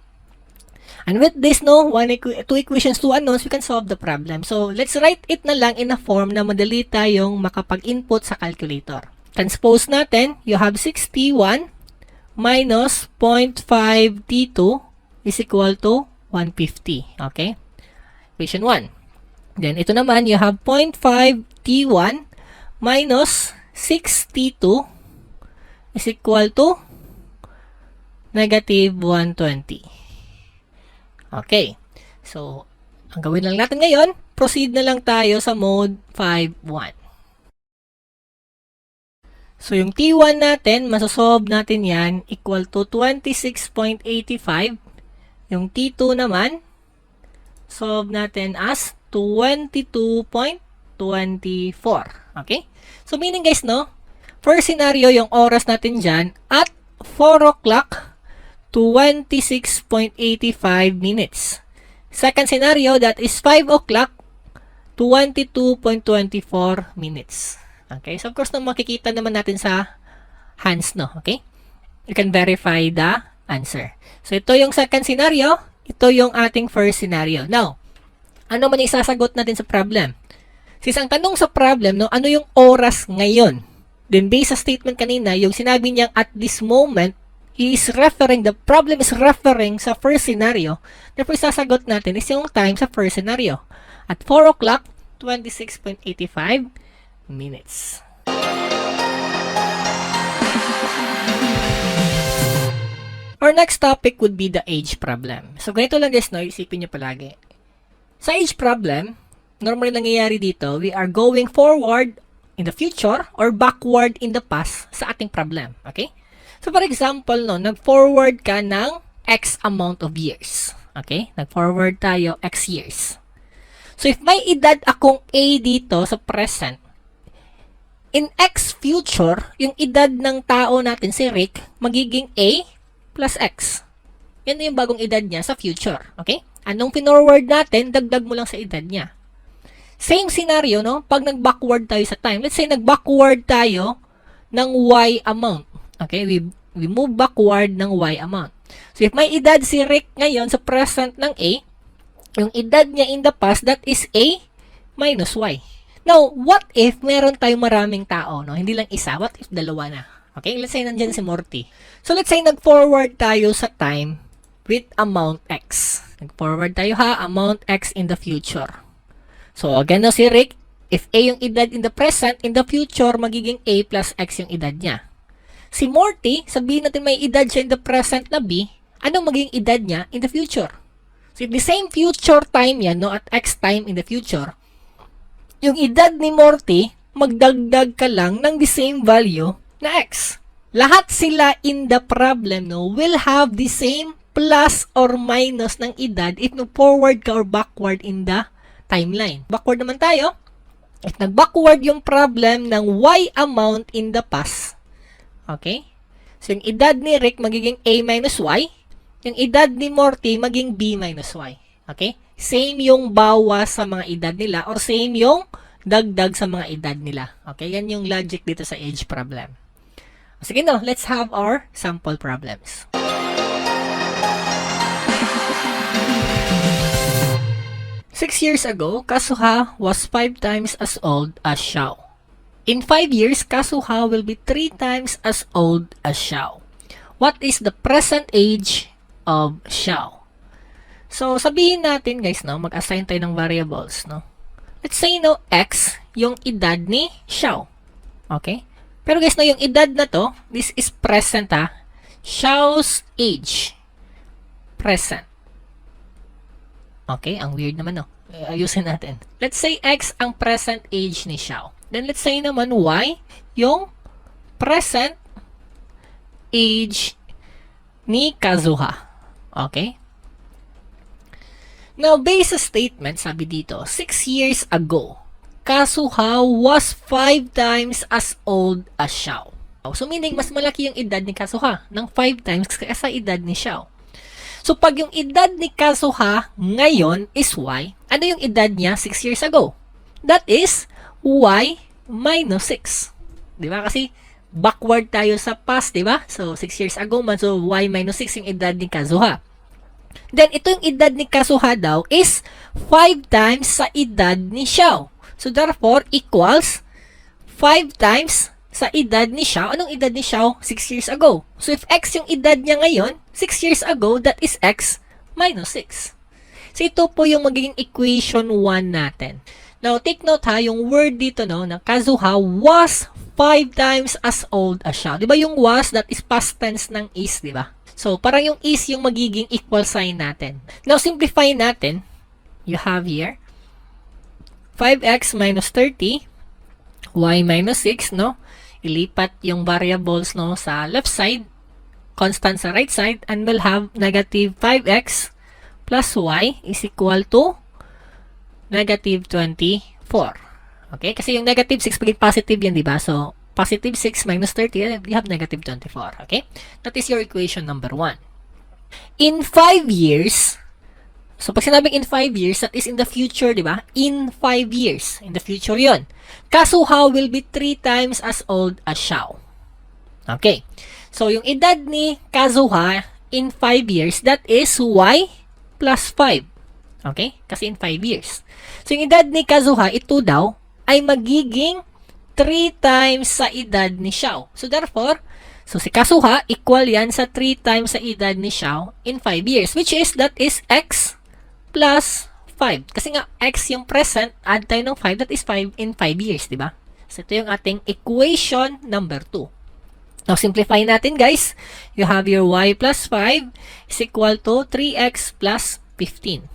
And with this, two equations, two unknowns, we can solve the problem. So, let's write it na lang in a form na madali tayong makapag-input sa calculator. Transpose natin, you have 6T1 minus 0.5 T2 is equal to 150. Okay? Equation 1. Then, ito naman, you have 0.5 T1 minus 6 T2 is equal to negative 120. Okay. So, ang gawin lang natin ngayon, proceed na lang tayo sa mode 5.1. So, yung T1 natin, masasolve natin yan equal to 26.85. Yung T2 naman, solve natin as 22.24. Okay? So, meaning guys, first scenario, yung oras natin dyan, at 4 o'clock, 26.85 minutes. Second scenario, that is 5 o'clock, 22.24 minutes. Okay? So, of course, makikita naman natin sa hands, Okay? You can verify the answer. So, ito yung second scenario. Ito yung ating first scenario. Now, ano man isasagot natin sa problem? Since ang tanong sa problem, ano yung oras ngayon? Then, based sa statement kanina, yung sinabi niyang at this moment, the problem is referring sa first scenario. Therefore, isasagot natin is yung time sa first scenario. At 4 o'clock, 26.85 minutes. Our next topic would be the age problem. So, ganito lang guys, isipin nyo palagi. Sa age problem, normally nangyayari dito, we are going forward in the future or backward in the past sa ating problem. Okay? So, for example, nag-forward ka ng X amount of years. Okay? Nag-forward tayo X years. So, if may edad akong A dito sa present, in X future, yung edad ng tao natin, si Rick, magiging A plus X. Yan na yung bagong edad niya sa future. Okay? Anong pinorward natin, dagdag mo lang sa edad niya. Same scenario, pag nag-backward tayo sa time. Let's say, nag-backward tayo ng Y amount. Okay? We move backward ng Y amount. So, if may edad si Rick ngayon sa present ng A, yung edad niya in the past, that is A minus Y. Now, what if meron tayong maraming tao, Hindi lang isa. What if dalawa na? Okay? Let's say, nandyan si Morty. So, let's say, nag-forward tayo sa time with amount X. Nag-forward tayo amount X in the future. So, again, si Rick, if A yung edad in the present, in the future, magiging A plus X yung edad niya. Si Morty, sabihin natin may edad siya in the present na B, anong magiging edad niya in the future? So, the same future time yan, at X time in the future, yung edad ni Morty, magdagdag ka lang ng the same value na X. Lahat sila in the problem, will have the same plus or minus ng edad if forward ka or backward in the timeline. Backward naman tayo. If nag-backward yung problem ng Y amount in the past, okay? So, yung edad ni Rick magiging A minus Y. Yung edad ni Morty maging B minus Y. Okay? Same yung bawas sa mga edad nila or same yung dagdag sa mga edad nila. Okay? Yan yung logic dito sa age problem. Sige let's have our sample problems. Six years ago, Kazuha was 5 times as old as Xiao. In 5 years, Kazuha will be 3 times as old as Xiao. What is the present age of Xiao? So, sabihin natin guys, mag-assign tayo ng variables, Let's say, X, yung edad ni Xiao. Okay? Pero guys, yung edad na to, this is present, Xiao's age. Present. Okay? Ang weird naman, Ayusin natin. Let's say X ang present age ni Xiao. Then, let's say naman Y, yung present age ni Kazuha. Okay? Now, based sa statement, sabi dito, 6 years ago, Kazuha was 5 times as old as Xiao. So, meaning, mas malaki yung edad ni Kazuha ng 5 times kaysa edad ni Xiao. So, pag yung edad ni Kazuha ngayon is Y, ano yung edad niya 6 years ago? That is y minus 6. Di ba? Kasi backward tayo sa past, di ba? So, 6 years ago man, so y minus 6 yung edad ni Kazuha. Then, ito yung edad ni Kazuha daw is 5 times sa edad ni Xiao. So, therefore, equals 5 times sa edad ni Xiao. Anong edad ni Xiao? 6 years ago. So, if x yung edad niya ngayon, 6 years ago, that is x minus 6. So, ito po yung magiging equation 1 natin. Now, take note ha, yung word dito, no, na Kazuha was 5 times as old as Xiao. Di ba yung was, that is past tense ng is, di ba? So, parang yung is yung magiging equal sign natin. Now, simplify natin. You have here 5x minus 30, y minus 6, no? Ilipat yung variables, no, sa left side, constant sa right side, and we'll have negative 5x plus y is equal to negative 24. Okay? Kasi yung negative 6 pagiging positive yan, di ba? So, positive 6 minus 30, we have negative 24. Okay? That is your equation number 1. In 5 years, so pag sinabing in 5 years, that is in the future, di ba? In 5 years. In the future yon. Kazuha will be 3 times as old as Xiao. Okay. So, yung edad ni Kazuha in 5 years, that is y plus 5. Okay? Kasi in 5 years. So, yung edad ni Kazuha, ito daw, ay magiging 3 times sa edad ni Xiao. So, therefore, so si Kazuha, equal yan sa 3 times sa edad ni Xiao in 5 years, which is, that is x plus 5. Kasi nga, x yung present, add tayo ng 5, that is 5 in 5 years, di ba? So, ito yung ating equation number 2. Now, simplify natin, guys. You have your y plus 5 is equal to 3x plus 15.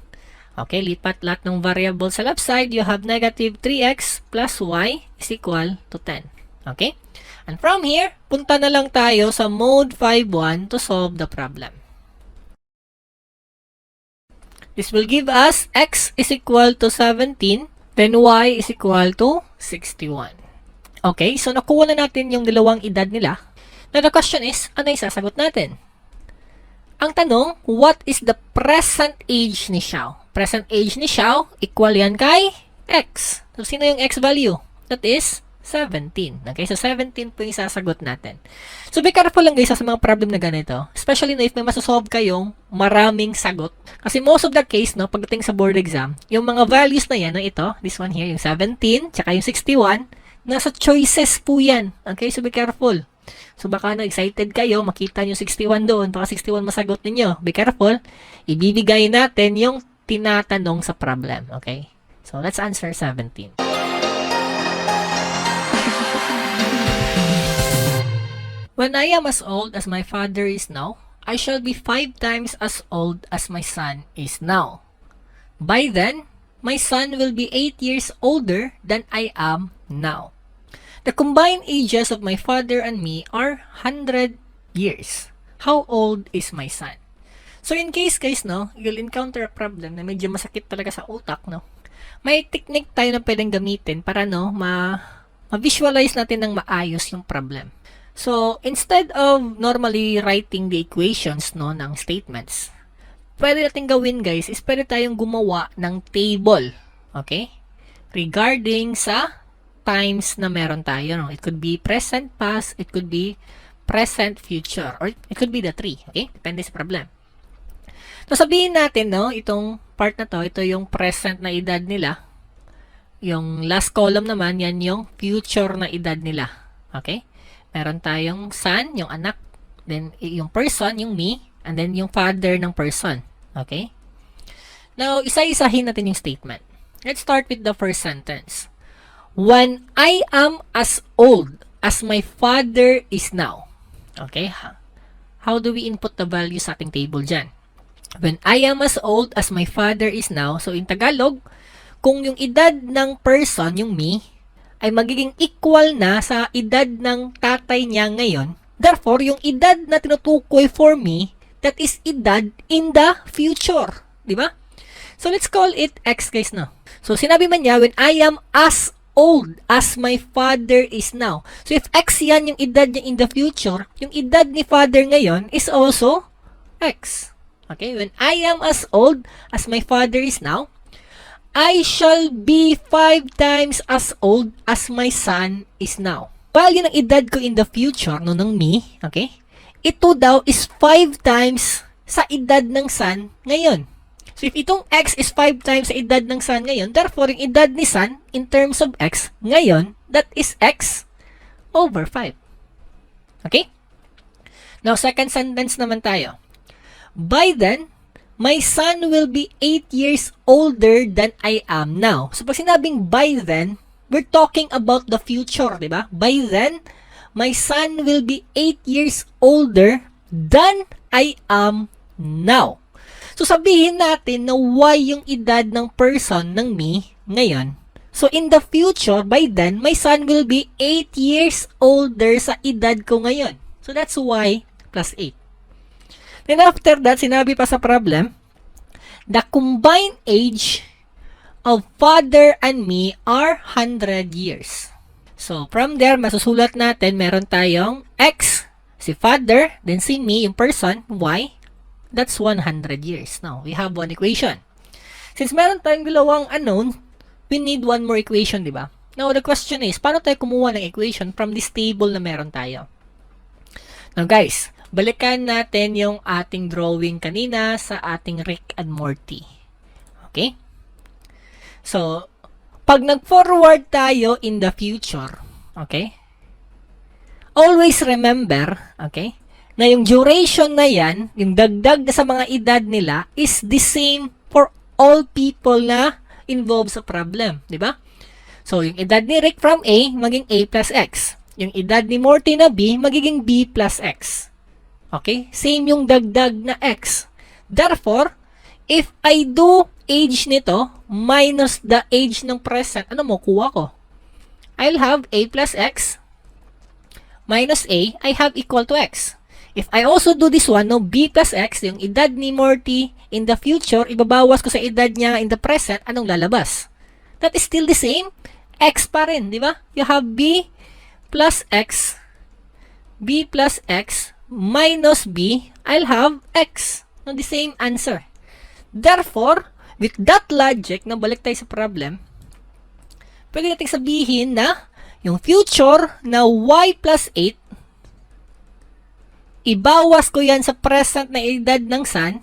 Okay, lipat lahat ng variable sa left side. You have negative 3x plus y is equal to 10. Okay? And from here, punta na lang tayo sa mode 5.1 to solve the problem. This will give us x is equal to 17, then y is equal to 61. Okay, so nakuha na natin yung dalawang edad nila. Now the question is, ano yung sasagot natin? Ang tanong, what is the present age ni Xiao? Present age ni Xiao, equal yan kay x. So, sino yung x value? That is 17. Okay, so 17 po yung sasagot natin. So, be careful lang guys sa mga problem na ganito. Especially na if may masasolve kayong maraming sagot. Kasi most of the case, no, pagdating sa board exam, yung mga values na yan, no, ito, this one here, yung 17, tsaka yung 61, nasa choices po yan. Okay, so be careful. So, baka na-excited kayo, makita nyo 61 doon, baka 61 masagot ninyo. Be careful. Ibibigay natin yung tinatanong sa problem. Okay? So, let's answer 17. When I am as old as my father is now, I shall be 5 times as old as my son is now. By then, my son will be 8 years older than I am now. The combined ages of my father and me are 100 years. How old is my son? So, in case, guys, no, you'll encounter a problem na medyo masakit talaga sa utak, no, may technique tayo na pwedeng gamitin para, no, ma-visualize natin ng maayos yung problem. So, instead of normally writing the equations, no, ng statements, pwede natin gawin, guys, is pwede tayong gumawa ng table, okay, regarding sa times na meron tayo, no. It could be present, past, it could be present, future, or it could be the three, okay, depende sa problem. So, sabihin natin, no, itong part na to, ito yung present na edad nila. Yung last column naman, yan yung future na edad nila. Okay? Meron tayong son, yung anak, then yung person, yung me, and then yung father ng person. Okay? Now, isa-isahin natin yung statement. Let's start with the first sentence. When I am as old as my father is now. Okay? How do we input the value sa ating table dyan? When I am as old as my father is now, so in Tagalog, kung yung edad ng person, yung me, ay magiging equal na sa edad ng tatay niya ngayon, therefore, yung edad na tinutukoy for me, that is edad in the future. Diba? So, let's call it X, guys, no? So, sinabi man niya, when I am as old as my father is now. So, if X yan yung edad niya in the future, yung edad ni father ngayon is also X. Okay, when I am as old as my father is now, I shall be 5 times as old as my son is now. Value ng edad ko in the future, no, ng me, okay? Ito daw is 5 times sa edad ng son ngayon. So, if itong x is 5 times sa edad ng son ngayon, therefore, yung edad ni son, in terms of x, ngayon, that is x over 5. Okay? Now, second sentence naman tayo. By then, my son will be 8 years older than I am now. So, pag sinabing by then, we're talking about the future, di ba? By then, my son will be 8 years older than I am now. So, sabihin natin na y yung edad ng person ng me ngayon. So, in the future, by then, my son will be 8 years older sa edad ko ngayon. So, that's y plus 8. Then, after that, sinabi pa sa problem, the combined age of father and me are 100 years. So, from there, masusulat natin, meron tayong x, si father, then si me, yung person, y, that's 100 years. Now, we have one equation. Since meron tayong dalawang unknown, we need one more equation, di ba? Now, the question is, paano tayo kumuha ng equation from this table na meron tayo? Now, guys, balikan natin yung ating drawing kanina sa ating Rick and Morty. Okay? So, pag nag-forward tayo in the future, okay? Always remember, okay, na yung duration na yan, yung dagdag na sa mga edad nila, is the same for all people na involved sa problem. Di ba? So, yung edad ni Rick from A, maging A plus X. Yung edad ni Morty na B, magiging B plus X. Okay? Same yung dagdag na X. Therefore, if I do age nito minus the age ng present, ano mo, kuha ko? I'll have A plus X minus A, I have equal to X. If I also do this one, no, B plus X, yung edad ni Morty in the future, ibabawas ko sa edad niya in the present, anong lalabas? That is still the same. X pa rin, di ba? You have B plus X minus B, I'll have X. No, the same answer. Therefore, with that logic, na balik tayo sa problem, pwede natin sabihin na yung future na Y plus 8, ibawas ko yan sa present na edad ng son.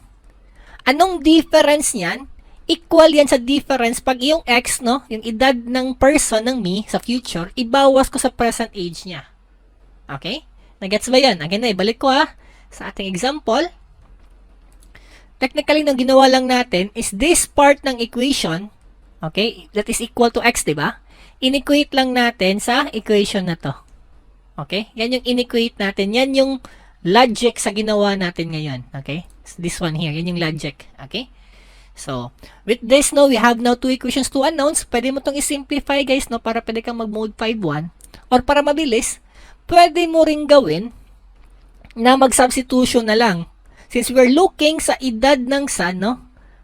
Anong difference niyan? Equal yan sa difference pag yung x, no, yung edad ng person ng me sa future, ibawas ko sa present age niya. Okay? Nagets ba yan? Again na, ibalik ko sa ating example. Technically, nang ginawa lang natin is this part ng equation, okay, that is equal to x, diba? In-equate lang natin sa equation na to. Okay? Yan yung in-equate natin. Yan yung logic sa ginawa natin ngayon. Okay? So, this one here. Yan yung logic. Okay? So, with this, no, we have now two equations, two unknowns. Pwede mo itong i-simplify, guys, no, para pwede kang mag-mode 5-1. Or para mabilis, pwede mo ring gawin na mag-substitution na lang. Since we're looking sa edad ng son, no,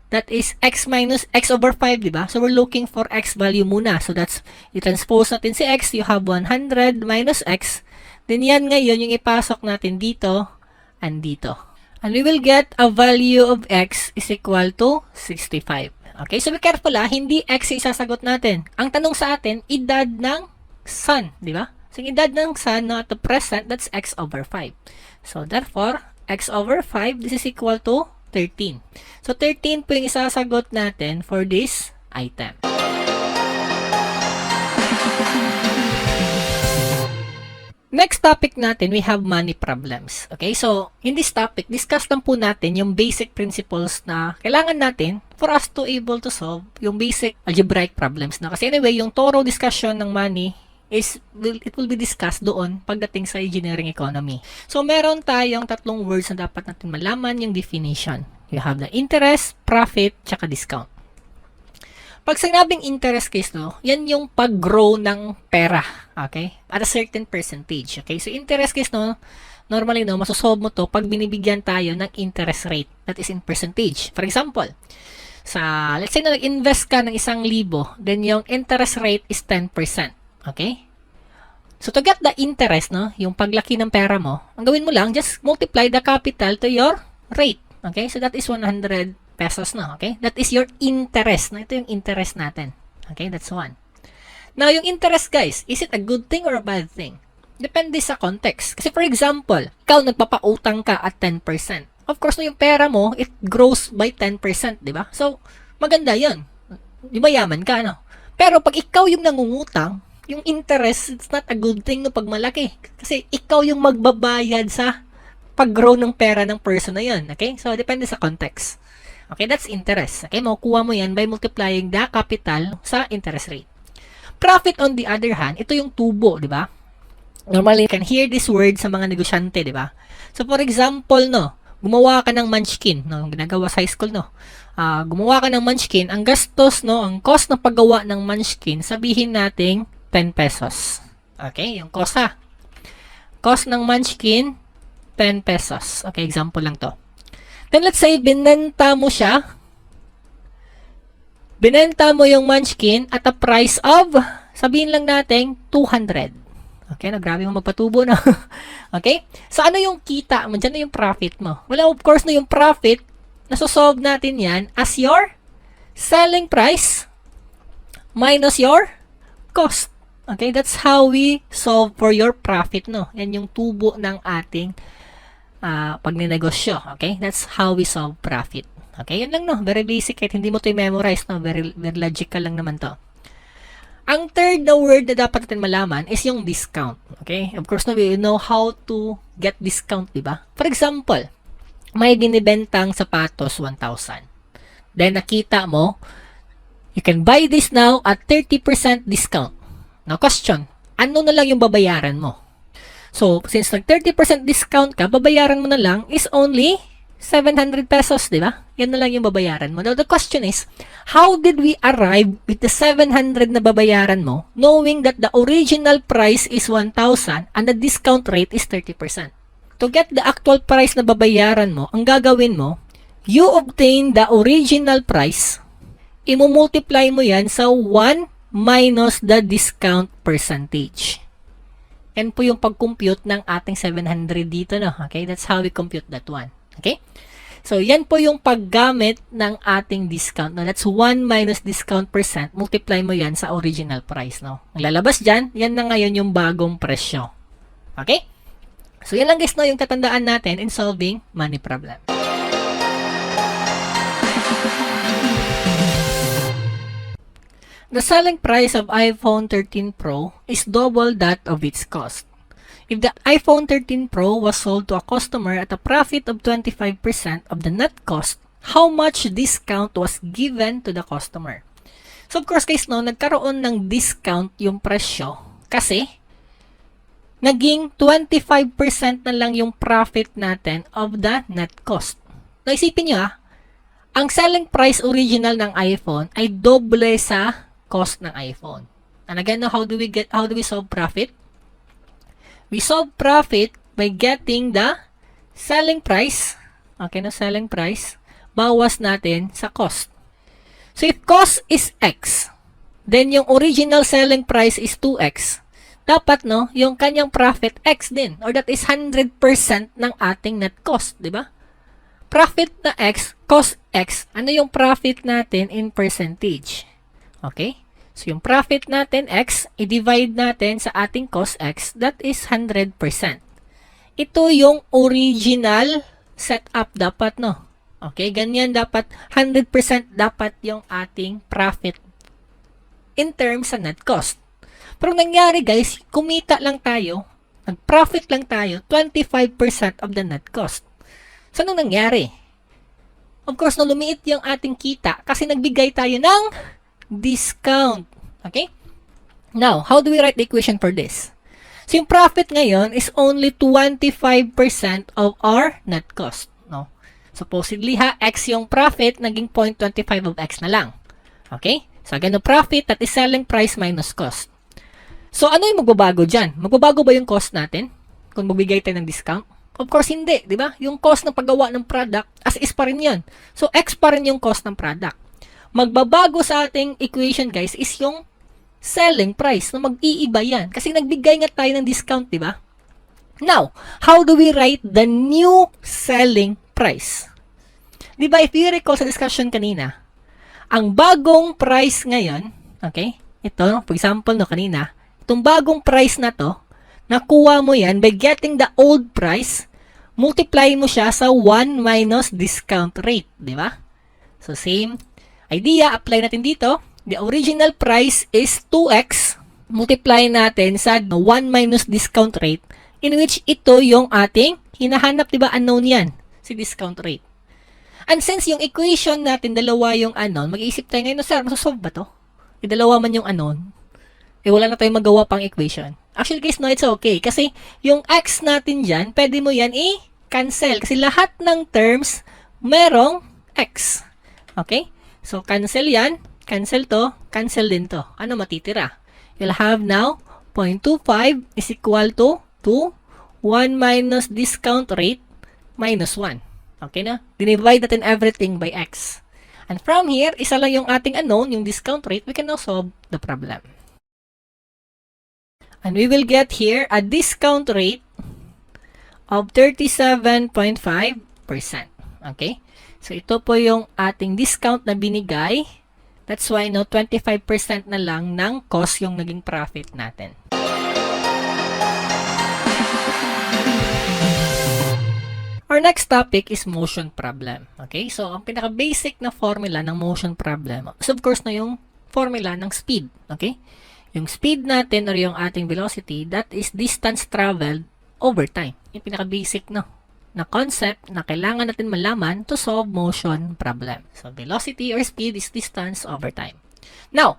that is x minus x over 5, diba? So, we're looking for x value muna. So, that's, i-transpose natin si x. You have 100 minus x. Then, yan ngayon yung ipasok natin dito and dito. And we will get a value of x is equal to 65. Okay? So, be careful hindi x yung isasagot natin. Ang tanong sa atin, edad ng son, diba? So, yung edad ng son na to present, that's x over 5. So, therefore, x over 5, this is equal to 13. So, 13 po yung isasagot natin for this item. Next topic natin, we have money problems. Okay, so in this topic, discuss lang po natin yung basic principles na kailangan natin for us to able to solve yung basic algebraic problems na. Kasi anyway, yung thorough discussion ng money is, it will be discussed doon pagdating sa engineering economy. So meron tayong tatlong words na dapat natin malaman yung definition. You have the interest, profit, tsaka discount. Pag sinabing interest case, no, yan yung pag-grow ng pera, okay? At a certain percentage, okay? So, interest case, no, normally, no, masosolve mo to pag binibigyan tayo ng interest rate, that is in percentage. For example, let's say na nag-invest ka ng 1,000, then yung interest rate is 10%, okay? So, to get the interest, no, yung paglaki ng pera mo, ang gawin mo lang, just multiply the capital to your rate, okay? So, that is 100%. pesos na, okay? That is your interest. Ito yung interest natin. Okay, that's one. Now, yung interest, guys, is it a good thing or a bad thing? Depende sa context. Kasi for example, ikaw nagpapautang ka at 10%. Of course, no, yung pera mo, it grows by 10%, di ba? So, maganda yun. Di ba yaman ka, no? Pero pag ikaw yung nangungutang, yung interest, it's not a good thing no pag malaki. Kasi ikaw yung magbabayad sa pag-grow ng pera ng person na yun. Okay? So, depende sa context. Okay, that's interest. Okay, makukuha mo yan by multiplying the capital sa interest rate. Profit on the other hand, ito yung tubo, di ba? Normally, you can hear this word sa mga negosyante, di ba? So, for example, no, gumawa ka ng munchkin, no, ginagawa sa high school, no. Gumawa ka ng munchkin, ang gastos, no, ang cost ng paggawa ng munchkin, sabihin nating 10 pesos. Okay, yung cost ha. Cost ng munchkin, 10 pesos. Okay, example lang to. Then let's say, binenta mo siya. Binenta mo yung munchkin at a price of, sabihin lang natin, 200. Okay, na grabe mo magpatubo na. Okay? So, ano yung kita mo? Diyan na yung profit mo. Well, of course, na yung profit, nasosolve natin yan as your selling price minus your cost. Okay? That's how we solve for your profit, no? Yan yung tubo ng ating pagninegosyo. Okay? That's how we solve profit. Okay? Yan lang, no? Very basic. Kahit hindi mo ito i-memorize, no? Very logical lang naman to. Ang third na word na dapat natin malaman is yung discount. Okay? Of course, no, we know how to get discount, di ba? For example, may binibentang sapatos 1,000. Then, nakita mo, you can buy this now at 30% discount. Now, question, ano na lang yung babayaran mo? So, since nag-30% discount ka, babayaran mo na lang is only 700 pesos, di ba? Yan na lang yung babayaran mo. Now, the question is, how did we arrive with the 700 na babayaran mo knowing that the original price is 1,000 and the discount rate is 30%? To get the actual price na babayaran mo, ang gagawin mo, you obtain the original price, imumultiply mo yan sa 1 minus the discount percentage. Yan po yung pag-compute ng ating 700 dito, no? Okay, that's how we compute that one. Okay? So, yan po yung paggamit ng ating discount. No? That's 1 minus discount percent. Multiply mo yan sa original price. No? Ang lalabas dyan, yan na ngayon yung bagong presyo. Okay? So, yan lang guys, no, yung tatandaan natin in solving money problem. The selling price of iPhone 13 Pro is double that of its cost. If the iPhone 13 Pro was sold to a customer at a profit of 25% of the net cost, how much discount was given to the customer? So, of course, guys, no, nagkaroon ng discount yung presyo kasi naging 25% na lang yung profit natin of the net cost. Naisipin nyo, ang selling price original ng iPhone ay doble sa cost ng iPhone. And again, no, how do we solve profit? We solve profit by getting the selling price. Okay, no, selling price. Bawas natin sa cost. So, if cost is X, then yung original selling price is 2X. Dapat, no, yung kanyang profit X din. Or that is 100% ng ating net cost, di ba? Profit na X, cost X. Ano yung profit natin in percentage? Okay? So, yung profit natin, X, i-divide natin sa ating cost X, that is 100%. Ito yung original setup dapat, no? Okay, ganyan dapat, 100% dapat yung ating profit in terms sa net cost. Pero nangyari guys, kumita lang tayo, nag-profit lang tayo, 25% of the net cost. So, anong nangyari? Of course, no, lumiit yung ating kita kasi nagbigay tayo ng discount. Okay? Now, how do we write the equation for this? So, yung profit ngayon is only 25% of our net cost. No? Supposedly, X yung profit, naging 0.25 of X na lang. Okay? So, again, the profit, that is selling price minus cost. So, ano yung magbabago dyan? Magbabago ba yung cost natin? Kung magbigay tayo ng discount? Of course, hindi. Di ba? Yung cost ng paggawa ng product, as is pa rin yun. So, X pa rin yung cost ng product. Magbabago sa ating equation, guys, is yung selling price. No, mag-iiba yan. Kasi nagbigay nga tayo ng discount, di ba? Now, how do we write the new selling price? Di ba, if you recall sa discussion kanina, ang bagong price ngayon, okay, ito, for example, no, kanina, itong bagong price na to, nakuha mo yan by getting the old price, multiply mo siya sa 1 minus discount rate, di ba? So, same idea, apply natin dito. The original price is 2x, multiply natin sa 1 minus discount rate, in which ito yung ating hinahanap, di ba, unknown yan, si discount rate. And since yung equation natin, dalawa yung unknown, mag-iisip tayo ngayon, no, sir, masasolve ba to? Dalawa man yung unknown. Wala na tayong magawa pang equation. Actually, guys, no, it's okay. Kasi yung x natin dyan, pwede mo yan i-cancel. Kasi lahat ng terms, merong x. Okay? So, cancel yan. Cancel to. Cancel din to. Ano matitira? You'll have now 0.25 is equal to 1 minus discount rate minus 1. Okay na? Dinivide natin everything by x. And from here, isa lang yung ating unknown, yung discount rate, we can now solve the problem. And we will get here a discount rate of 37.5%. Okay? So, ito po yung ating discount na binigay. That's why, no, 25% na lang ng cost yung naging profit natin. Our next topic is motion problem. Okay? So, ang pinaka-basic na formula ng motion problem is of course na yung formula ng speed. Okay? Yung speed natin or yung ating velocity, that is distance traveled over time. Yung pinaka-basic na concept na kailangan natin malaman to solve motion problem. So, velocity or speed is distance over time. Now,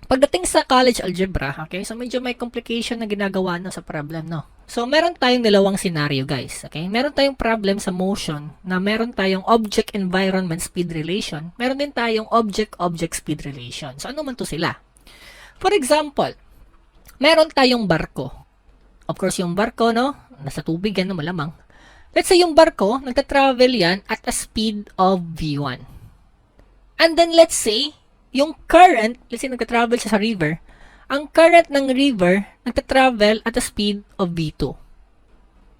pagdating sa college algebra, okay, so medyo may complication na ginagawa sa problem, no? So, meron tayong dalawang scenario, guys. Okay? Meron tayong problem sa motion na meron tayong object-environment-speed relation. Meron din tayong object-object-speed relation. So, ano man to sila? For example, meron tayong barko. Of course, yung barko, no? Nasa tubig yan, no? Malamang. Let's say yung barko, nagta-travel yan at a speed of V1. And then, let's say, yung current, let's say nagta-travel siya sa river, ang current ng river nagta-travel at a speed of V2.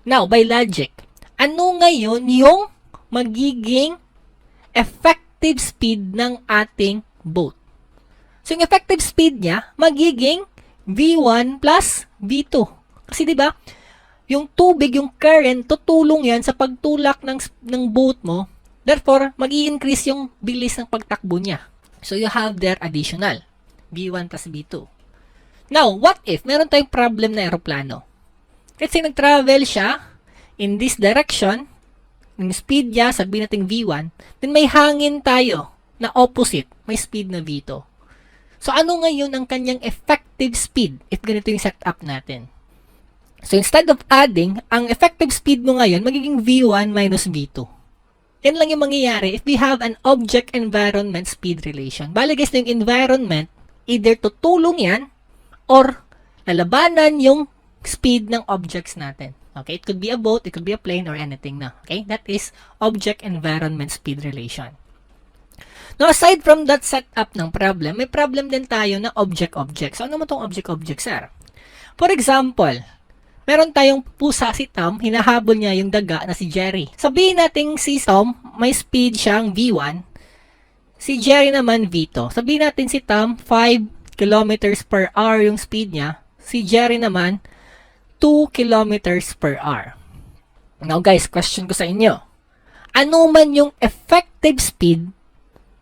Now, by logic, ano ngayon yung magiging effective speed ng ating boat? So, yung effective speed niya, magiging V1 plus V2. Kasi, di ba, yung tubig, yung current, tutulong yan sa pagtulak ng boat mo. Therefore, mag-i-increase yung bilis ng pagtakbo niya. So, you have there additional, V1 plus V2. Now, what if meron tayong problem na aeroplano? Let's say nag-travel siya in this direction, yung speed niya, sabihin natin V1, then may hangin tayo na opposite, may speed na V2. So, ano ngayon ang kanyang effective speed if ganito yung setup natin? So, instead of adding, ang effective speed mo ngayon, magiging V1 minus V2. Yan lang yung mangyayari if we have an object-environment speed relation. Bale guys, yung environment, either tutulong yan, or lalabanan yung speed ng objects natin. Okay? It could be a boat, it could be a plane, or anything na. Okay? That is object-environment speed relation. Now, aside from that setup ng problem, may problem din tayo na object-object. So, ano mo tong object-object, sir? For example, meron tayong pusa si Tom, hinahabol niya yung daga na si Jerry. Sabihin natin si Tom, may speed siyang V1, si Jerry naman V2. Sabihin natin si Tom, 5 kilometers per hour yung speed niya. Si Jerry naman, 2 kilometers per hour. Now guys, question ko sa inyo. Ano man yung effective speed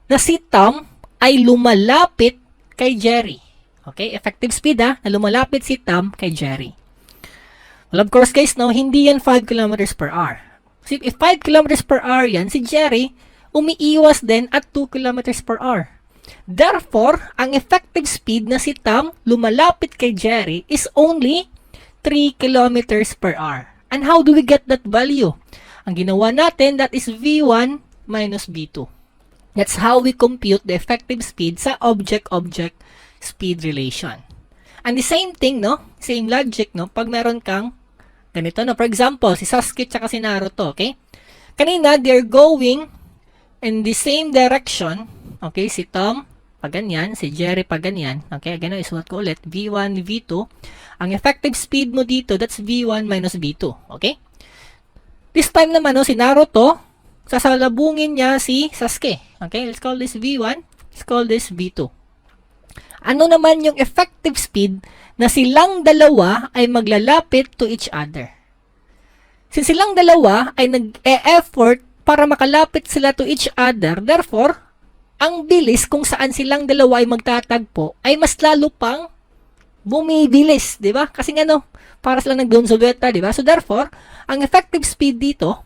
na si Tom ay lumalapit kay Jerry? Okay? Effective speed na lumalapit si Tom kay Jerry. Well, of course guys, no, hindi yan 5 kilometers per hour. So, if 5 kilometers per hour yan, si Jerry, umiiwas din at 2 kilometers per hour. Therefore, ang effective speed na si Tom lumalapit kay Jerry is only 3 kilometers per hour. And how do we get that value? Ang ginawa natin, that is V1 minus V2. That's how we compute the effective speed sa object-object speed relation. And the same thing, no? Same logic, no? Pag meron kang ganito, no? For example, si Sasuke at si Naruto, okay? Kanina, they're going in the same direction. Okay, si Tom, pag ganyan, si Jerry, pag ganyan. Okay, again, isulat ko ulit, V1, V2. Ang effective speed mo dito, that's V1 minus V2. Okay? This time naman, no, si Naruto, sasalubungin niya si Sasuke. Okay, let's call this V1. Let's call this V2. Ano naman yung effective speed na silang dalawa ay maglalapit to each other? Since silang dalawa ay nag-e-effort para makalapit sila to each other, therefore, ang bilis kung saan silang dalawa ay magtatagpo ay mas lalo pang bumibilis, di ba? Kasi para sila nagdonsolweta, di ba? So therefore, ang effective speed dito,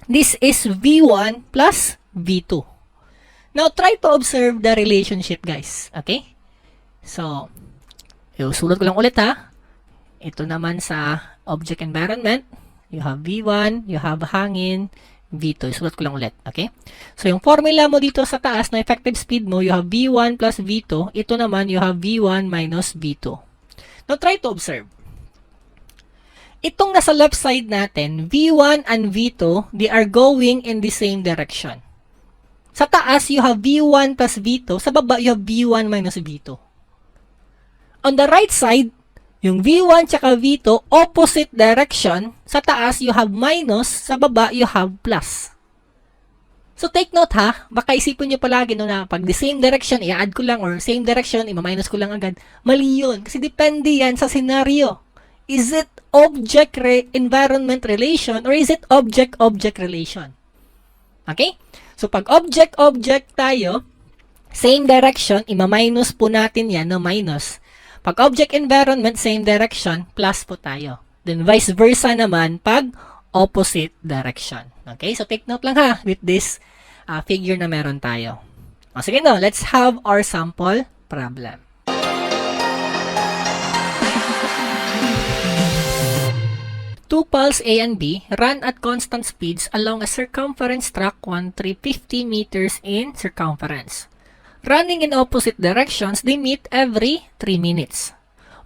this is V1 plus V2. Now, try to observe the relationship, guys. Okay? So, sulat ko lang ulit ha. Ito naman sa object environment. You have V1, you have hangin, V2. Sulat ko lang ulit. Okay? So, yung formula mo dito sa taas na effective speed mo, you have V1 plus V2. Ito naman, you have V1 minus V2. Now, try to observe. Itong nasa left side natin, V1 and V2, they are going in the same direction. Sa taas, you have V1 plus V2. Sa baba, you have V1 minus V2. On the right side, yung V1 tsaka V2, opposite direction. Sa taas, you have minus. Sa baba, you have plus. So, take note ha. Baka isipin nyo palagi na pag the same direction, i-add ko lang, or same direction, i-minus ko lang agad. Mali yun. Kasi depende yan sa scenario. Is it object-environment relation, or is it object-object relation? Okay? So, pag object-object tayo, same direction, i-minus po natin yan, no, minus. Pag object environment, same direction, plus po tayo. Then vice versa naman pag opposite direction. Okay? So take note lang ha with this figure na meron tayo. O sige no, let's have our sample problem. Two poles A and B run at constant speeds along a circumference track 350 meters in circumference. Running in opposite directions, they meet every 3 minutes.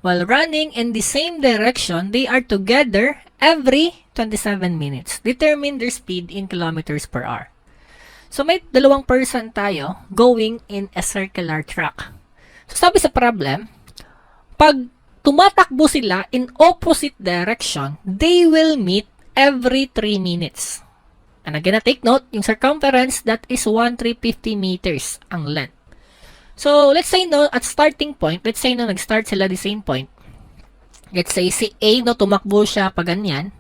While running in the same direction, they are together every 27 minutes. Determine their speed in kilometers per hour. So, may dalawang person tayo going in a circular track. So, sabi sa problem, pag tumatakbo sila in opposite direction, they will meet every 3 minutes. And again, take note, yung circumference, that is 1,350 meters ang length. So, let's say at starting point, let's say nag-start sila the same point. Let's say si A, tumakbo siya pa ganyan.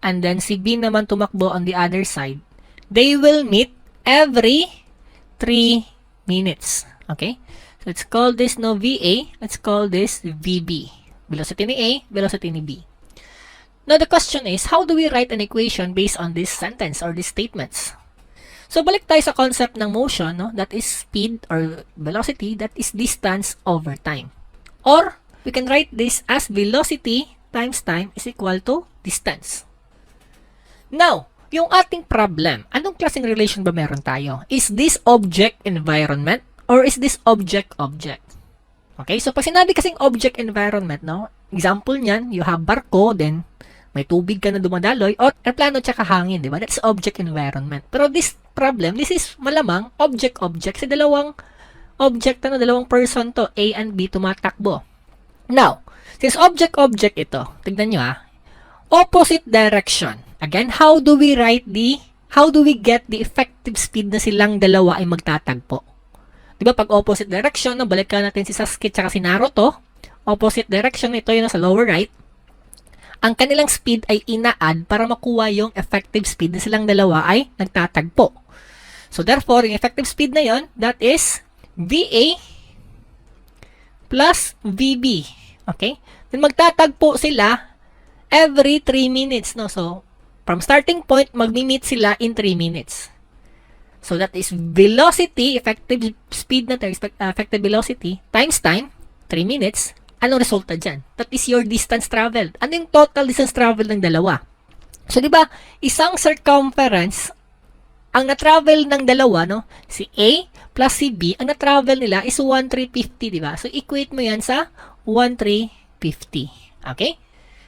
And then si B naman tumakbo on the other side. They will meet every 3 minutes. Okay? So, let's call this VA. Let's call this VB. Velocity ni A, velocity ni B. Now, the question is, how do we write an equation based on this sentence or these statements? So, balik tayo sa concept ng motion, no? That is speed or velocity, that is distance over time. Or, we can write this as velocity times time is equal to distance. Now, yung ating problem, anong klaseng relation ba meron tayo? Is this object-environment or is this object-object? Okay, so pag sinabi kasing object-environment, no? Example niyan, you have barko, then may tubig ka na dumadaloy, or aeroplano tsaka hangin, di ba? That's object environment. Pero this problem, this is malamang object-object. Sa dalawang object na dalawang person to, A and B, tumatakbo. Now, since object-object ito, tignan nyo opposite direction. Again, how do we get the effective speed na silang dalawa ay magtatagpo? Di ba, pag opposite direction, balikan natin si Sasuke tsaka si Naruto, opposite direction, ito yun sa lower right, ang kanilang speed ay ina-add para makuha yung effective speed na silang dalawa ay nagtatagpo. So, therefore, yung effective speed na yon, that is VA plus VB. Okay? Then, magtatagpo sila every 3 minutes. No? So, from starting point, mag-meet sila in 3 minutes. So, that is velocity, effective speed na effective velocity, times time, 3 minutes. Anong resulta dyan? That is your distance traveled. Ano yung total distance traveled ng dalawa? So, di ba, isang circumference, ang na-travel ng dalawa, no? Si A plus si B, ang na-travel nila is 1,350, di ba? So, equate mo yan sa 1,350. Okay?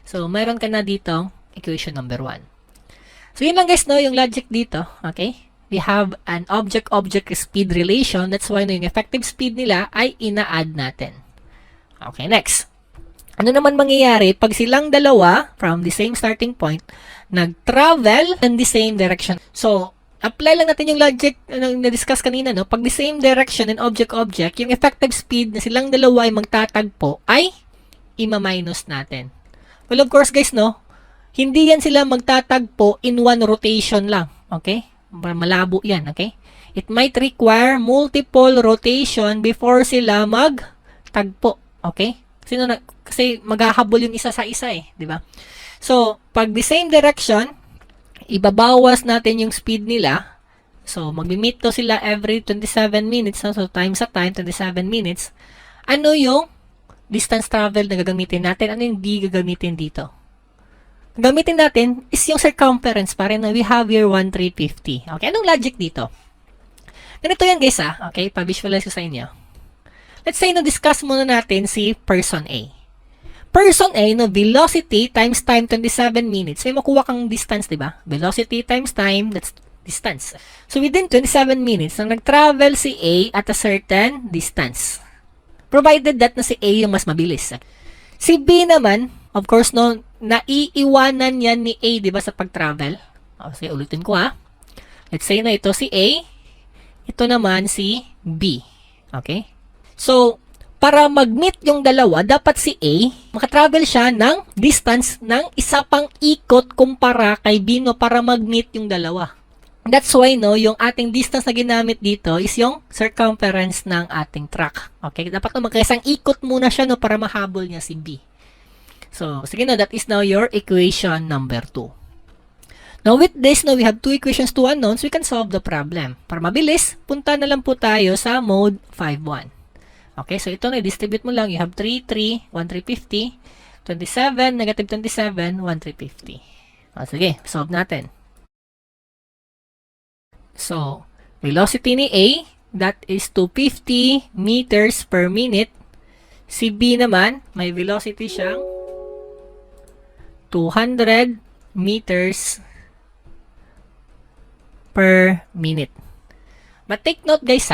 So, meron ka na dito, equation number 1. So, yun lang guys, no? Yung logic dito. Okay? We have an object-object speed relation. That's why no, yung effective speed nila ay ina-add natin. Okay, next. Ano naman mangyayari pag silang dalawa from the same starting point nag-travel in the same direction? So, apply lang natin yung logic na-discuss kanina, no? Pag the same direction and object-object, yung effective speed na silang dalawa ay magtatagpo ay ima-minus natin. Well, of course, guys, no? Hindi yan sila magtatagpo in one rotation lang. Okay? Malabo yan. Okay? It might require multiple rotation before sila magtagpo. Okay? Kasi maghahabol yung isa sa isa eh. Di ba? So, pag the same direction, ibabawas natin yung speed nila. So, mag-meet to sila every 27 minutes. No? So, time sa time, 27 minutes. Ano yung distance travel na gagamitin natin? Ano yung di gagamitin dito? Gamitin natin is yung circumference pa rin. We have here 1,350. Okay, anong logic dito? Ganito yan guys Okay, pa-visualize ko sa inyo. Let's say discuss muna natin si person A. Person A, velocity times time 27 minutes. May makuha kang distance, di ba? Velocity times time, that's distance. So within 27 minutes, nang nag-travel si A at a certain distance. Provided that na si A yung mas mabilis. Si B naman, of course, naiiwanan yan ni A, di ba, sa pag-travel. Sige, ulitin ko Let's say na ito si A, ito naman si B. Okay? So, para mag-meet yung dalawa, dapat si A, makatravel siya ng distance ng isa pang ikot kumpara kay B, para mag-meet yung dalawa. That's why, yung ating distance na ginamit dito is yung circumference ng ating track. Okay? Dapat magkaisang ikot muna siya, para mahabol niya si B. So, sige that is now your equation number 2. Now, with this, we have two equations, two unknowns, we can solve the problem. Para mabilis, punta na lang po tayo sa mode 5-1. Okay, so ito distribute mo lang. You have 3, 3, 1, 350, 27, negative 27, 1, 350. Sige, solve natin. So, velocity ni A, that is 250 meters per minute. Si B naman, may velocity siyang 200 meters per minute. But take note guys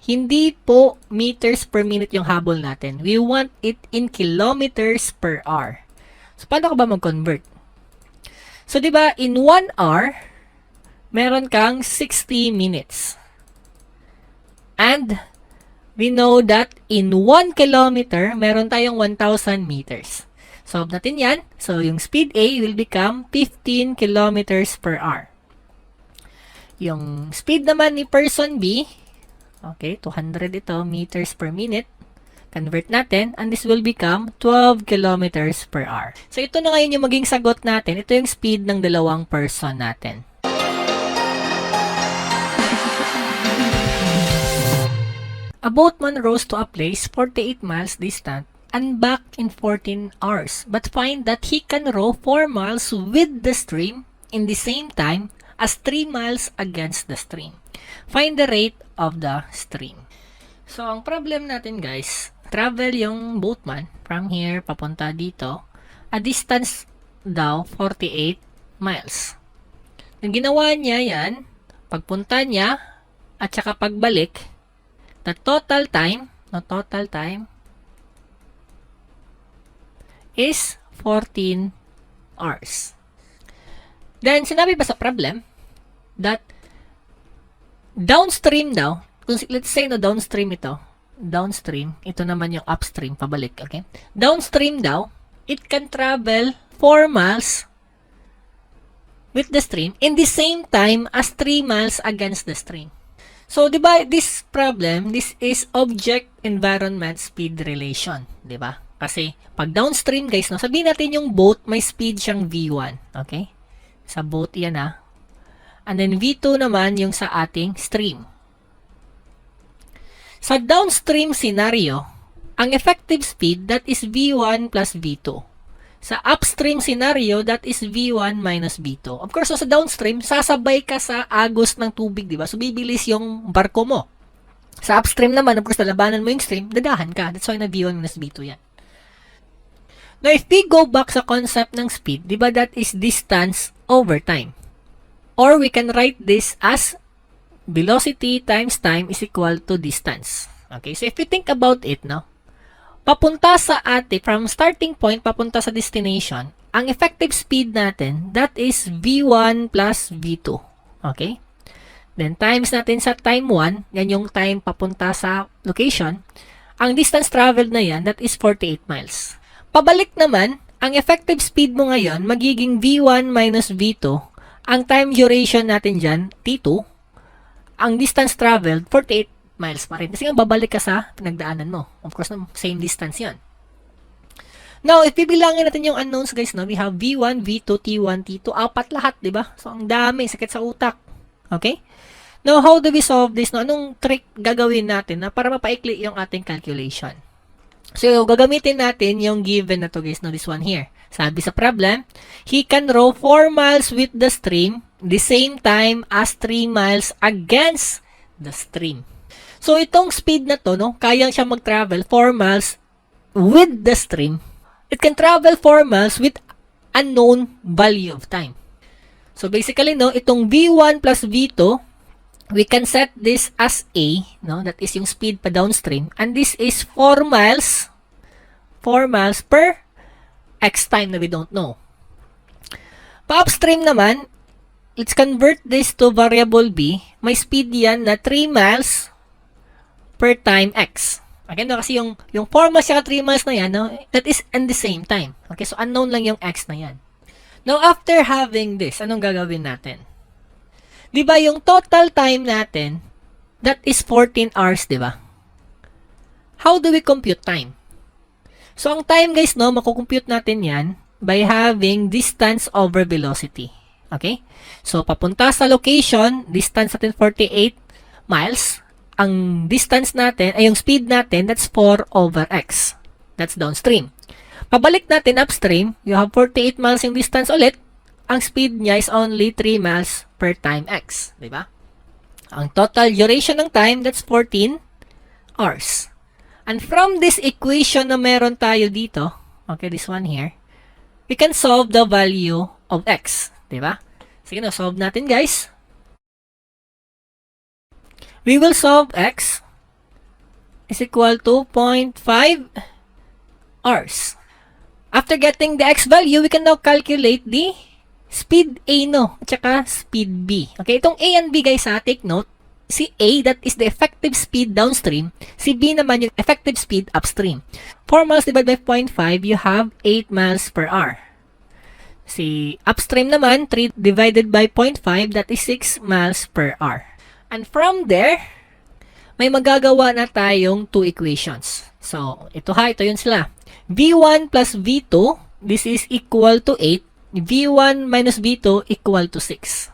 hindi po meters per minute yung habol natin. We want it in kilometers per hour. So, paano ka ba mag-convert? So, di ba, in 1 hour, meron kang 60 minutes. And, we know that in 1 kilometer, meron tayong 1,000 meters. Solve natin yan. So, yung speed A will become 15 kilometers per hour. Yung speed naman ni person B, okay, 200 ito, meters per minute. Convert natin, and this will become 12 kilometers per hour. So, ito na ngayon yung maging sagot natin. Ito yung speed ng dalawang person natin. A boatman rows to a place 48 miles distant and back in 14 hours, but find that he can row 4 miles with the stream in the same time as 3 miles against the stream. Find the rate of the stream. So, ang problem natin guys, travel yung boatman from here papunta dito, a distance daw 48 miles. Ang ginawa niya yan, pagpunta niya at saka pagbalik, the total time is 14 hours. Then, sinabi pa sa problem that downstream daw, let's say downstream ito, ito naman yung upstream, pabalik, okay? Downstream daw, it can travel 4 miles with the stream in the same time as 3 miles against the stream. So, di ba, this problem, this is object-environment speed relation, di ba? Kasi, pag downstream, guys, sabihin natin yung boat, may speed siyang V1. Okay? Sa boat yan, And then, V2 naman yung sa ating stream. Sa downstream scenario, ang effective speed, that is V1 plus V2. Sa upstream scenario, that is V1 minus V2. Of course, sa downstream, sasabay ka sa agos ng tubig, di ba? So, bibilis yung barko mo. Sa upstream naman, of course, lalabanan mo yung stream, dadahan ka. That's why na V1 minus V2 yan. Now, if we go back sa concept ng speed, di ba that is distance over time? Or we can write this as velocity times time is equal to distance. Okay, so if you think about it, papunta sa from starting point, papunta sa destination, ang effective speed natin, that is V1 plus V2. Okay? Then, times natin sa time 1, yan yung time papunta sa location. Ang distance traveled na yan, that is 48 miles. Pabalik naman, ang effective speed mo ngayon, magiging V1 minus V2. Ang time duration natin dyan, T2. Ang distance traveled, 48 miles pa rin. Kasi nga, babalik ka sa pinagdaanan mo. Of course, same distance yan. Now, if bibilangin natin yung unknowns, guys, no, we have V1, V2, T1, T2. Apat lahat, di ba? So, ang dami. Sakit sa utak. Okay? Now, how do we solve this? No? Anong trick gagawin natin na para mapaikli yung ating calculation? So, gagamitin natin yung given na to, guys, no, this one here. Sabi sa problem, he can row 4 miles with the stream the same time as 3 miles against the stream. So, itong speed na to, no, kaya siya mag-travel 4 miles with the stream. It can travel 4 miles with unknown value of time. So, basically, no, itong V1 plus V2, we can set this as A, no? That is yung speed pa downstream. And this is 4 miles per X time na we don't know. Pa-upstream naman, let's convert this to variable B. May speed yan na 3 miles per time X. Okay, no? Kasi yung 4 miles at 3 miles na yan, no? That is in the same time. Okay, so unknown lang yung X na yan. Now, after having this, anong gagawin natin? Di ba yung total time natin, that is 14 hours, di ba? How do we compute time? So, ang time, guys, no, makukompute natin yan by having distance over velocity. Okay? So, papunta sa location, distance natin 48 miles. Ang distance natin, ay yung speed natin, that's 4 over x. That's downstream. Pabalik natin upstream, you have 48 miles yung distance ulit. Ang speed niya is only 3 miles per time x. Diba? Ang total duration ng time, that's 14 hours. And from this equation na meron tayo dito, okay, this one here, we can solve the value of x. Diba? Sige na, solve natin, guys. We will solve x is equal to 0.5 hours. After getting the x value, we can now calculate the speed A, no? At saka speed B. Okay, itong A and B, guys, ha, take note. Si A, that is the effective speed downstream. Si B naman yung effective speed upstream. 4 miles divided by 0.5, you have 8 miles per hour. Si upstream naman, 3 divided by 0.5, that is 6 miles per hour. And from there, may magagawa na tayong 2 equations. So, ito yun sila. V1 plus V2, this is equal to 8. V1 minus V2 equal to 6.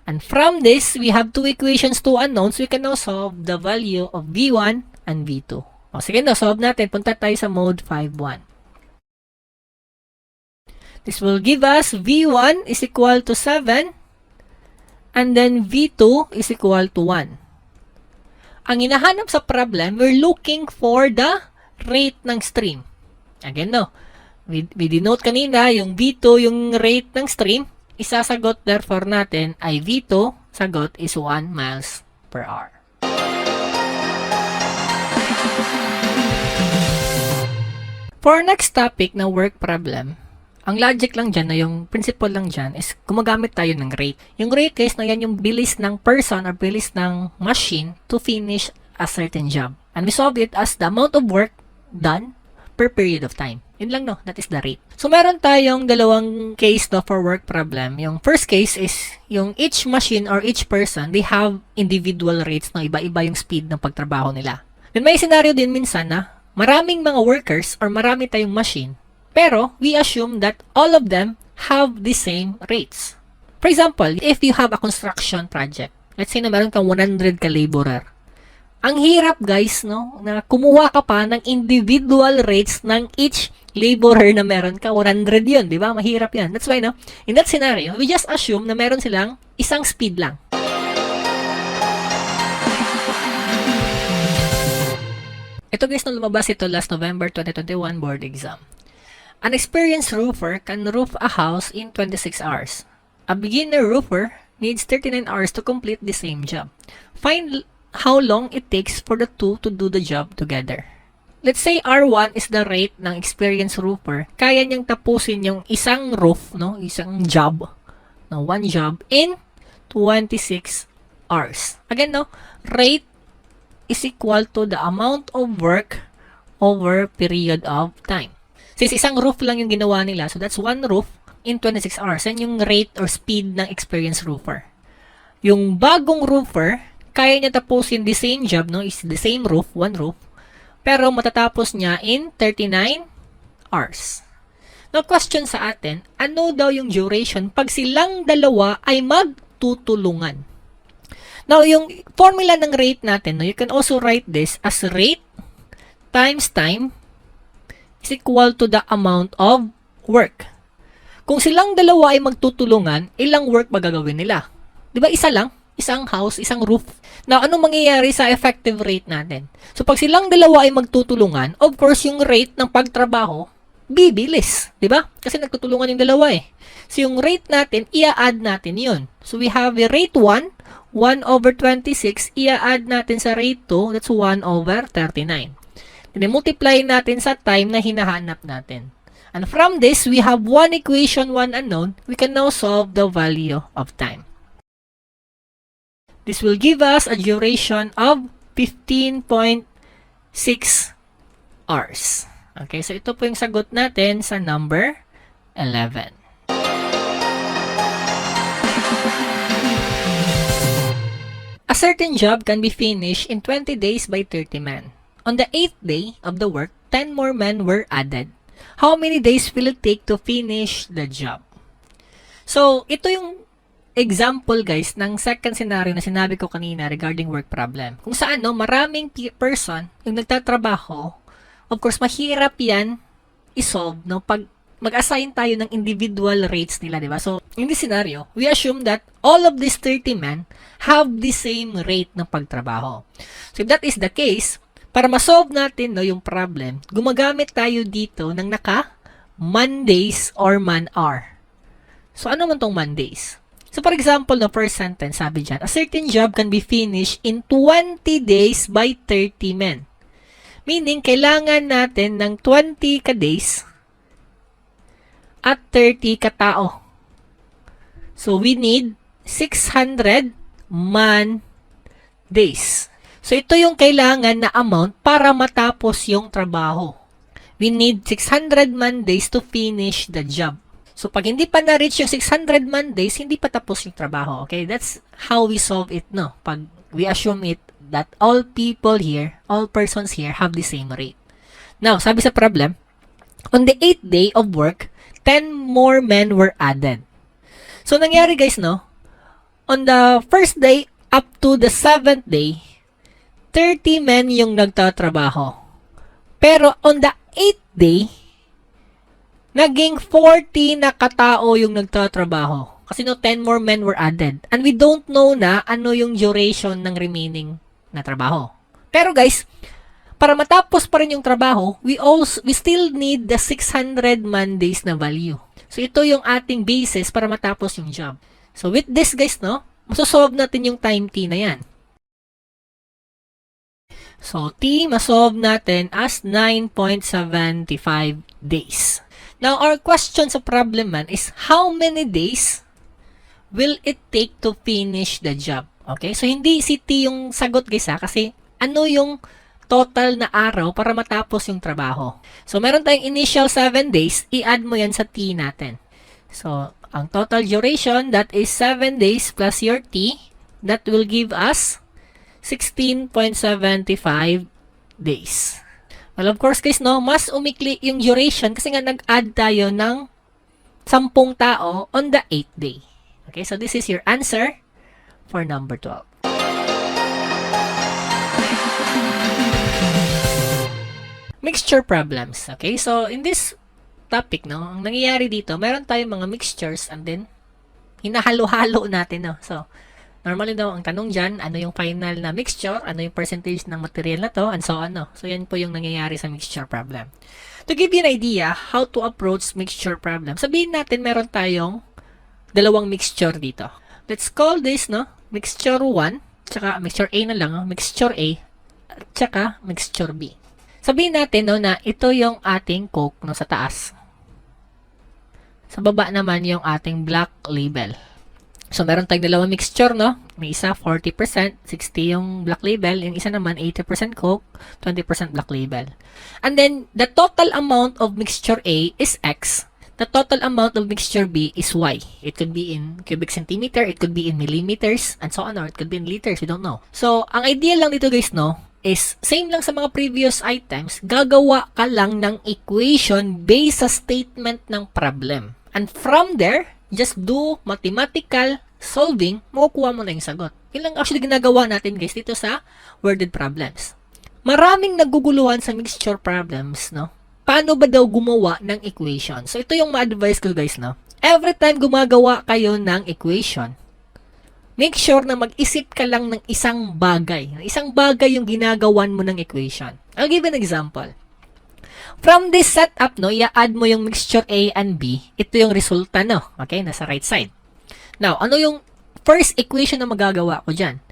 And from this, we have 2 equations, 2 unknowns. We can now solve the value of V1 and V2. O, sige na, solve natin. Punta tayo sa mode 5.1. This will give us V1 is equal to 7 and then V2 is equal to 1. Ang hinahanap sa problem, we're looking for the rate ng stream. Again, no. We denote kanina yung V2, yung rate ng stream. Isasagot therefore natin ay V2, sagot is 1 miles per hour. For next topic na work problem, ang logic lang dyan, na yung principle lang dyan, is gumagamit tayo ng rate. Yung rate, guys, na yan yung bilis ng person or bilis ng machine to finish a certain job. And we solve it as the amount of work done per period of time. Yun lang, no? That is the rate. So, meron tayong dalawang case, no, for work problem. Yung first case is yung each machine or each person, they have individual rates, no? Iba-iba yung speed ng pagtrabaho nila. Then, may scenario din minsan na maraming mga workers or marami tayong machine, pero we assume that all of them have the same rates. For example, if you have a construction project, let's say na meron kang 100 ka laborer. Ang hirap, guys, no, na kumuha ka pa ng individual rates ng each laborer na meron ka. 100 yun, di ba? Mahirap yan. That's why, no, in that scenario, we just assume na meron silang isang speed lang. Ito, guys, nung lumabas ito last November 2021 board exam. An experienced roofer can roof a house in 26 hours. A beginner roofer needs 39 hours to complete the same job. Find how long it takes for the two to do the job together. Let's say R1 is the rate ng experienced roofer. Kaya niyang tapusin yung isang roof, no, isang job, no, one job in 26 hours. Again, no, rate is equal to the amount of work over period of time. Since isang roof lang yung ginawa nila, so that's one roof in 26 hours. Yan yung rate or speed ng experienced roofer. Yung bagong roofer, kaya niya tapusin the same job, no, is the same roof, one roof, pero matatapos niya in 39 hours. Now, question sa atin, ano daw yung duration pag silang dalawa ay magtutulungan? Now, yung formula ng rate natin, no, you can also write this as rate times time is equal to the amount of work. Kung silang dalawa ay magtutulungan, ilang work ba gagawin nila? Di ba isa lang? Isang house, isang roof. Now, anong mangyayari sa effective rate natin? So, pag silang dalawa ay magtutulungan, of course, yung rate ng pagtrabaho, bibilis. Di ba? Kasi nagtutulungan yung dalawa eh. So, yung rate natin, ia-add natin yun. So, we have a rate 1, 1 over 26, ia-add natin sa rate 2, that's 1 over 39. Multiply natin sa time na hinahanap natin. And from this, we have one equation, one unknown. We can now solve the value of time. This will give us a duration of 15.6 hours. Okay, so ito po yung sagot natin sa number 11. A certain job can be finished in 20 days by 30 men. On the 8th day of the work, 10 more men were added. How many days will it take to finish the job? So, ito yung example guys ng second scenario na sinabi ko kanina regarding work problem. Kung saan no, maraming person yung nagtatrabaho, of course mahirap yan i-solve no pag mag-assign tayo ng individual rates nila, di ba? So, in this scenario, we assume that all of these 30 men have the same rate ng pagtrabaho. So, if that is the case, para ma-solve natin no yung problem, gumagamit tayo dito ng man days or man hour. So, ano man tong man days? So, for example, the first sentence, sabi dyan, a certain job can be finished in 20 days by 30 men. Meaning, kailangan natin ng 20 ka-days at 30 ka-tao. So, we need 600 man days. So, ito yung kailangan na amount para matapos yung trabaho. We need 600 man days to finish the job. So, pag hindi pa na-reach yung 600 man days, hindi pa tapos yung trabaho. Okay? That's how we solve it, no? Pag we assume it that all people here, all persons here have the same rate. Now, sabi sa problem, on the 8th day of work, 10 more men were added. So, nangyari guys, no? On the first day up to the 7th day, 30 men yung nagtatrabaho. Pero on the 8th day, naging 40 na katao yung nagtatrabaho. Kasi no, 10 more men were added. And we don't know na ano yung duration ng remaining na trabaho. Pero guys, para matapos pa rin yung trabaho, we still need the 600 man days na value. So ito yung ating basis para matapos yung job. So with this guys, no, masosolve natin yung time T na yan. So T, masolve natin as 9.75 days. Now, our question sa problem man is how many days will it take to finish the job? Okay? So, hindi si T yung sagot guys ha, kasi ano yung total na araw para matapos yung trabaho. So, meron tayong initial 7 days, i-add mo yan sa T natin. So, ang total duration, that is 7 days plus your T, that will give us 16.75 days. Well, of course, guys, no, mas umikli yung duration kasi nga nag-add tayo ng 10 tao on the 8th day. Okay, so this is your answer for number 12. Mixture problems. Okay, so in this topic, no, ang nangyayari dito, meron tayong mga mixtures and then hinahalo-halo natin, no. So, normally daw, ang tanong dyan, ano yung final na mixture, ano yung percentage ng material na to, and so on, no? So, yan po yung nangyayari sa mixture problem. To give you an idea how to approach mixture problem, sabihin natin meron tayong dalawang mixture dito. Let's call this, no, mixture 1, tsaka mixture A na lang, no? Mixture A, tsaka mixture B. Sabihin natin, no, na ito yung ating Coke, no, sa taas. Sa baba naman yung ating black label. So, meron tayong dalawang mixture, no? May isa 40%, 60 yung black label, yung isa naman 80% Coke, 20% black label. And then, the total amount of mixture A is X. The total amount of mixture B is Y. It could be in cubic centimeter, it could be in millimeters, and so on, or it could be in liters, we don't know. So, ang idea lang dito guys, no, is same lang sa mga previous items, gagawa ka lang ng equation based sa statement ng problem. And from there, just do mathematical solving, makukuha mo na yung sagot. Yun lang actually ginagawa natin guys dito sa worded problems. Maraming naguguluhan sa mixture problems, no? Paano ba daw gumawa ng equation? So, ito yung ma-advise ko guys, no? Every time gumagawa kayo ng equation, make sure na mag-isip ka lang ng isang bagay. Isang bagay yung ginagawan mo ng equation. I'll give an example. From this setup, no, i-add mo yung mixture A and B. Ito yung resulta, no? Okay, nasa right side. Now, ano yung first equation na magagawa ko dyan?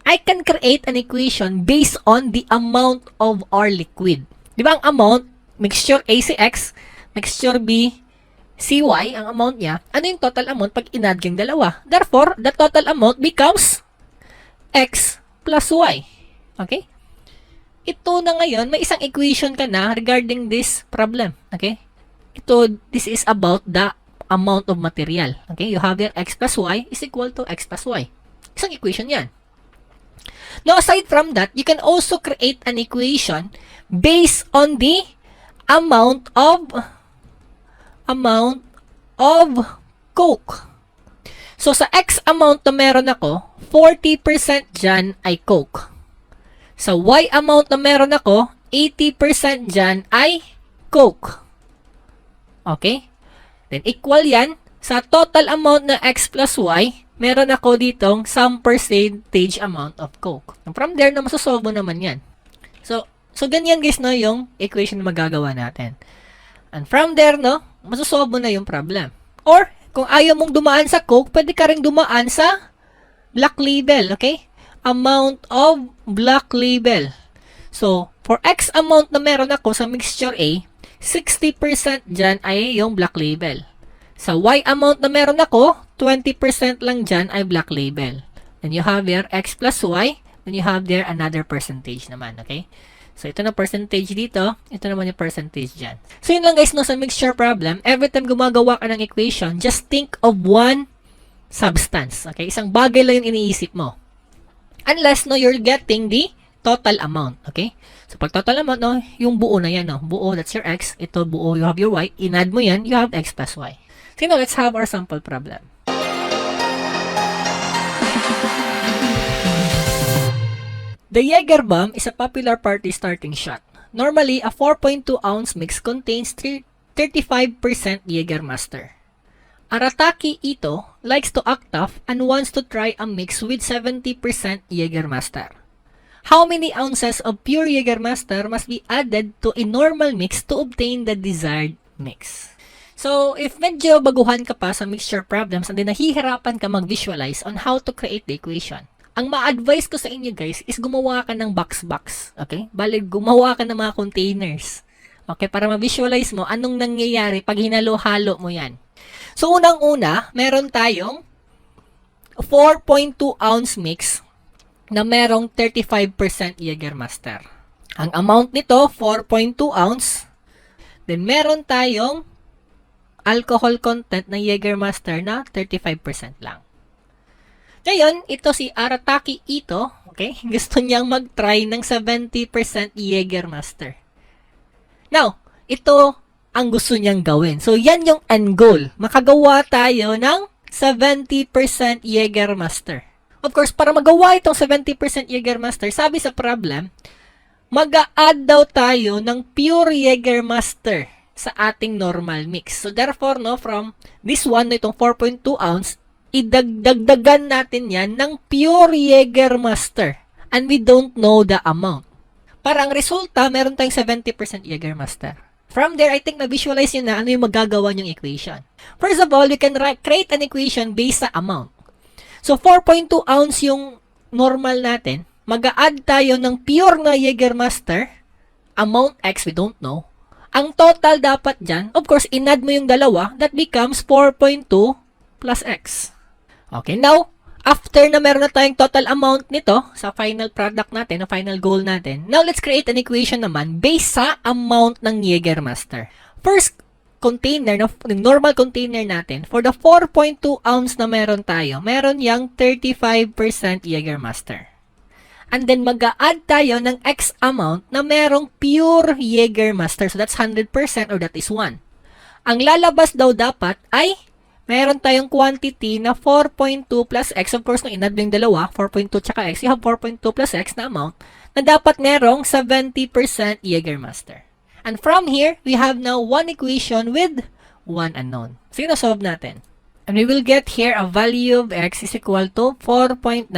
I can create an equation based on the amount of our liquid. Di ba ang amount, mixture A si X, mixture B si Y, ang amount niya, ano yung total amount pag in-add yung dalawa? Therefore, the total amount becomes X plus Y. Okay? Ito na ngayon, may isang equation ka na regarding this problem. Okay? This is about the amount of material. Okay? You have here X plus Y is equal to X plus Y. Isang equation yan. Now, aside from that, you can also create an equation based on the amount of Coke. So, sa X amount na meron ako, 40% dyan ay Coke. Sa Y amount na meron ako, 80% dyan ay Coke. Okay? Then, equal yan. Sa total amount na X plus Y, meron ako ditong some percentage amount of Coke. And from there, na masosolve mo naman yan. So, ganyan guys, no, yung equation na magagawa natin. And from there, no, masosolve mo na yung problem. Or, kung ayaw mong dumaan sa Coke, pwede ka rin dumaan sa black label, okay? Amount of black label. So, for X amount na meron ako sa mixture A, 60% dyan ay yung black label. Sa Y amount na meron ako, 20% lang dyan ay black label. Then you have there X plus Y, then you have there another percentage naman, okay? So, ito na percentage dito, ito naman yung percentage dyan. So, yun lang guys, no, sa mixture problem, every time gumagawa ka ng equation, just think of one substance, okay? Isang bagay lang yung iniisip mo. Unless, no, you're getting the total amount, okay? So, pag total amount, no, yung buo na yan, no? Buo, that's your X. Ito, buo, you have your Y. In-add mo yan, you have X plus Y. So, now, let's have our sample problem. The Jaeger bomb is a popular party starting shot. Normally, a 4.2 ounce mix contains 35% Jägermeister. Arataki Ito likes to act tough and wants to try a mix with 70% Jägermeister. How many ounces of pure Jägermeister must be added to a normal mix to obtain the desired mix? So, if medyo baguhan ka pa sa mixture problems and then nahihirapan ka mag-visualize on how to create the equation, ang ma-advise ko sa inyo guys is gumawa ka ng box-box. Okay? Bale, gumawa ka ng mga containers. Okay? Para ma-visualize mo anong nangyayari pag hinalo-halo mo yan. So, unang-una, meron tayong 4.2 ounce mix na merong 35% Jägermeister. Ang amount nito, 4.2 ounce. Then, meron tayong alcohol content ng Jägermeister na 35% lang. Ngayon, ito si Arataki Ito, okay? Gusto niyang mag-try ng 70% Jägermeister. Now, ito ang gusto niyang gawin. So, yan yung end goal. Makagawa tayo ng 70% Jägermeister. Of course, para magawa itong 70% Jägermeister, sabi sa problem, mag-a-add daw tayo ng pure Jägermeister sa ating normal mix. So, therefore, no, from this one, itong 4.2 ounce, idagdagan natin yan ng pure Jägermeister. And we don't know the amount. Para ang resulta, meron tayong 70% Jägermeister. From there, I think na-visualize nyo na ano yung magagawa nyong equation. First of all, we can create an equation based sa amount. So, 4.2 ounce yung normal natin. Mag-a-add tayo ng pure na Jägermeister. Amount X, we don't know. Ang total dapat dyan, of course, in-add mo yung dalawa, that becomes 4.2 plus X. Okay, now, After na meron na tayong total amount nito sa final product natin, na final goal natin, now let's create an equation naman based sa amount ng Jägermeister. First container, yung normal container natin, for the 4.2 ounce na meron tayo, meron yung 35% Jägermeister. And then mag-a-add tayo ng X amount na merong pure Jägermeister. So that's 100% or that is 1. Ang lalabas daw dapat ay meron tayong quantity na 4.2 plus X. Of course, nung in-add yung dalawa, 4.2 tsaka X, you have 4.2 plus X na amount na dapat merong 70% Jägermeister. And from here, we have now one equation with one unknown. So, yun solve natin. And we will get here a value of X is equal to 4.9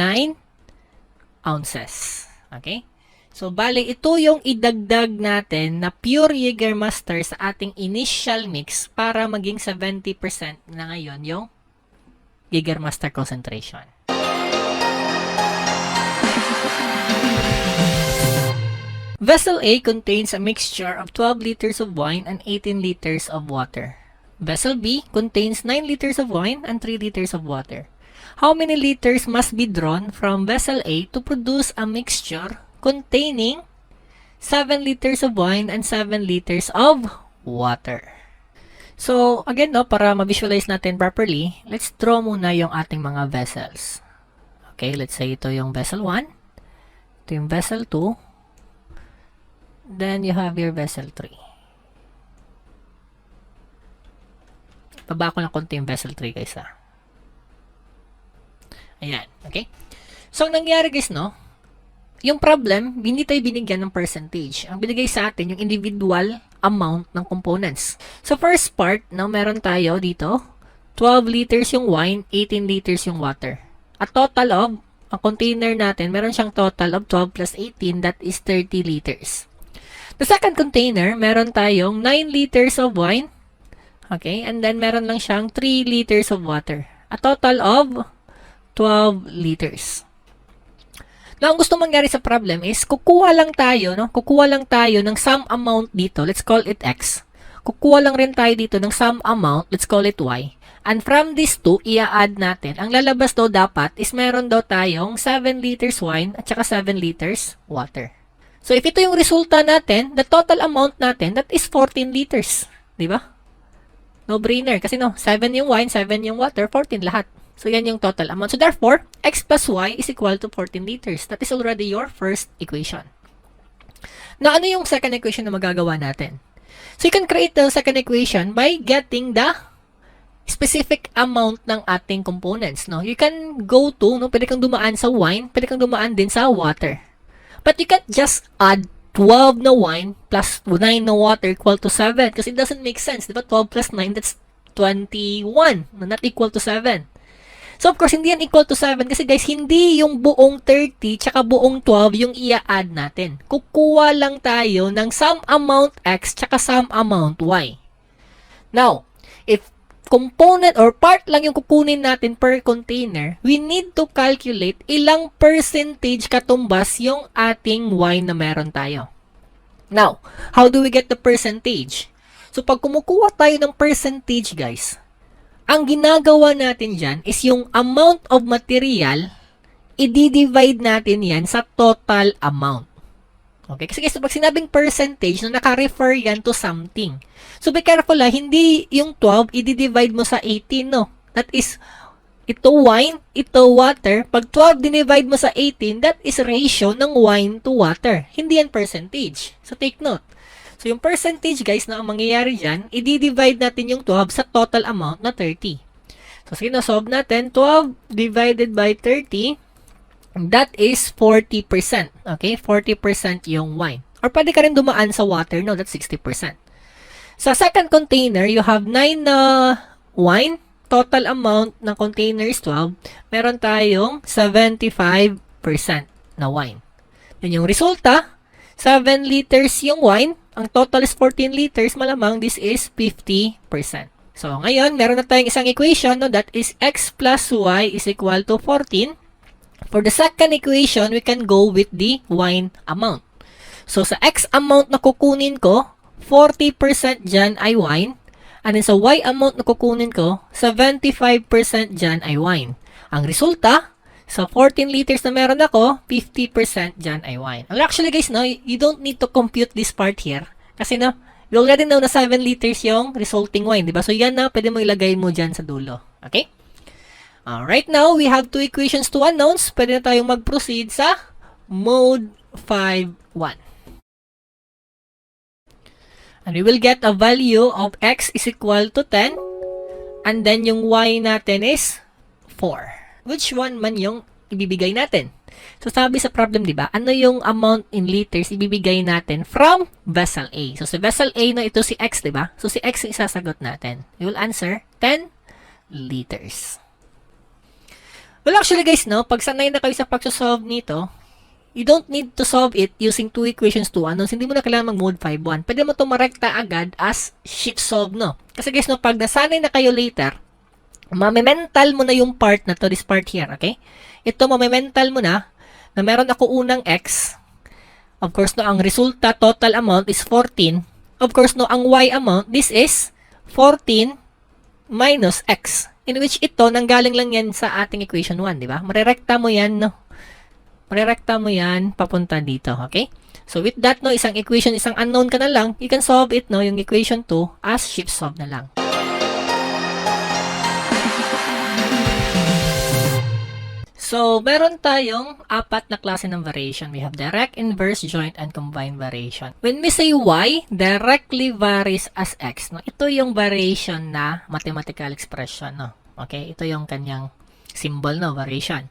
ounces. Okay? So, bali, ito yung idagdag natin na pure Jägermeister sa ating initial mix para maging 70% na ngayon yung Jägermeister concentration. Vessel A contains a mixture of 12 liters of wine and 18 liters of water. Vessel B contains 9 liters of wine and 3 liters of water. How many liters must be drawn from Vessel A to produce a mixture containing 7 liters of wine and 7 liters of water? So, again, no, para ma-visualize natin properly, let's draw muna yung ating mga vessels. Okay, let's say ito yung vessel 1, ito yung vessel 2, then you have your vessel 3. Baba ko lang konti yung vessel 3 guys ha. Ayan, okay? So, ang nangyari guys, no, yung problem, hindi tayo binigyan ng percentage. Ang binigay sa atin, yung individual amount ng components. So, first part, no, meron tayo dito, 12 liters yung wine, 18 liters yung water. A total of, ang container natin, meron siyang total of 12 plus 18, that is 30 liters. The second container, meron tayong 9 liters of wine, okay, and then meron lang siyang 3 liters of water. A total of 12 liters. Now, ang gusto mangyari sa problem is, kukuha lang tayo ng some amount dito, let's call it X. Kukuha lang rin tayo dito ng some amount, let's call it Y. And from these two, i-add natin. Ang lalabas daw dapat is meron daw tayong 7 liters wine at saka 7 liters water. So, if ito yung resulta natin, the total amount natin, that is 14 liters. Di ba? No-brainer. Kasi no, 7 yung wine, 7 yung water, 14 lahat. So, yan yung total amount. So, therefore, X plus Y is equal to 14 liters. That is already your first equation. Now, ano yung second equation na magagawa natin? So, you can create the second equation by getting the specific amount ng ating components. No? You can go to, no, pwede kang dumaan sa wine, pwede kang dumaan din sa water. But you can't just add 12 na wine plus 9 na water equal to 7 because it doesn't make sense. Diba? 12 plus 9, that's 21. Not equal to 7. So, of course, hindi yan equal to 7 kasi guys, hindi yung buong 30 tsaka buong 12 yung i-add natin. Kukuha lang tayo ng some amount X tsaka some amount Y. Now, if component or part lang yung kukunin natin per container, we need to calculate ilang percentage katumbas yung ating Y na meron tayo. Now, how do we get the percentage? So, pag kumukuha tayo ng percentage, guys, ang ginagawa natin dyan is yung amount of material, i-divide natin yan sa total amount. Okay? Kasi guys, pag sinabing percentage, no, naka-refer yan to something. So, be careful hindi yung 12, i-divide mo sa 18, no? That is, ito wine, ito water. Pag 12 dinivide mo sa 18, that is ratio ng wine to water. Hindi yan percentage. So, take note. So, yung percentage, guys, na ang mangyayari dyan, i-divide natin yung 12 sa total amount na 30. So, sinasolve natin, 12 divided by 30, that is 40%. Okay? 40% yung wine. Or pwede ka rin dumaan sa water, no? That's 60%. Sa second container, you have 9 na wine. Total amount ng container is 12. Meron tayong 75% na wine. Yan yung resulta. 7 liters yung wine. Ang total is 14 liters. Malamang this is 50%. So, ngayon, meron na tayong isang equation, no? That is X plus Y is equal to 14. For the second equation, we can go with the wine amount. So, sa X amount na kukunin ko, 40% dyan ay wine. And then sa Y amount na kukunin ko, 75% dyan ay wine. Ang resulta, So, 14 liters na meron ako, 50% dyan ay wine. Well, actually guys, no, you don't need to compute this part here. Kasi no, we already know na 7 liters yung resulting wine, di ba? So, yan na, pwede mo ilagay mo dyan sa dulo. Okay? Right now, we have two equations, two unknowns. Pwede na tayong mag-proceed sa mode 5.1. And we will get a value of x is equal to 10. And then yung y natin is 4. Which one man yung ibibigay natin? So, sabi sa problem, di ba? Ano yung amount in liters ibibigay natin from vessel A? So, sa vessel A na ito si X, di ba? So, si X yung isasagot natin. We will answer 10 liters. Well, actually guys, no, pag sanay na kayo sa pagsosolve nito, you don't need to solve it using two equations, two unknowns. Hindi mo na kailangan mag-mode 5.1. Pwede mo ito marekta agad as sheet solve, no? Kasi guys, no, pag nasanay na kayo later, mame-mental mo na yung part na to, this part here, okay? Ito, mame-mental mo na meron ako unang X. Of course, no, ang resulta, total amount is 14. Of course, no, ang Y amount, this is 14 minus X. In which ito, nanggaling lang yan sa ating equation 1, di ba? Marirekta mo yan, no? Marirekta mo yan, papunta dito, okay? So, with that, no, isang equation, isang unknown ka na lang, you can solve it, no, yung equation 2, as shift solve na lang. So, meron tayong apat na klase ng variation. We have direct, inverse, joint, and combined variation. When we say y, directly varies as x. No? Ito yung variation na mathematical expression. No? Okay? Ito yung kanyang symbol, no? Variation.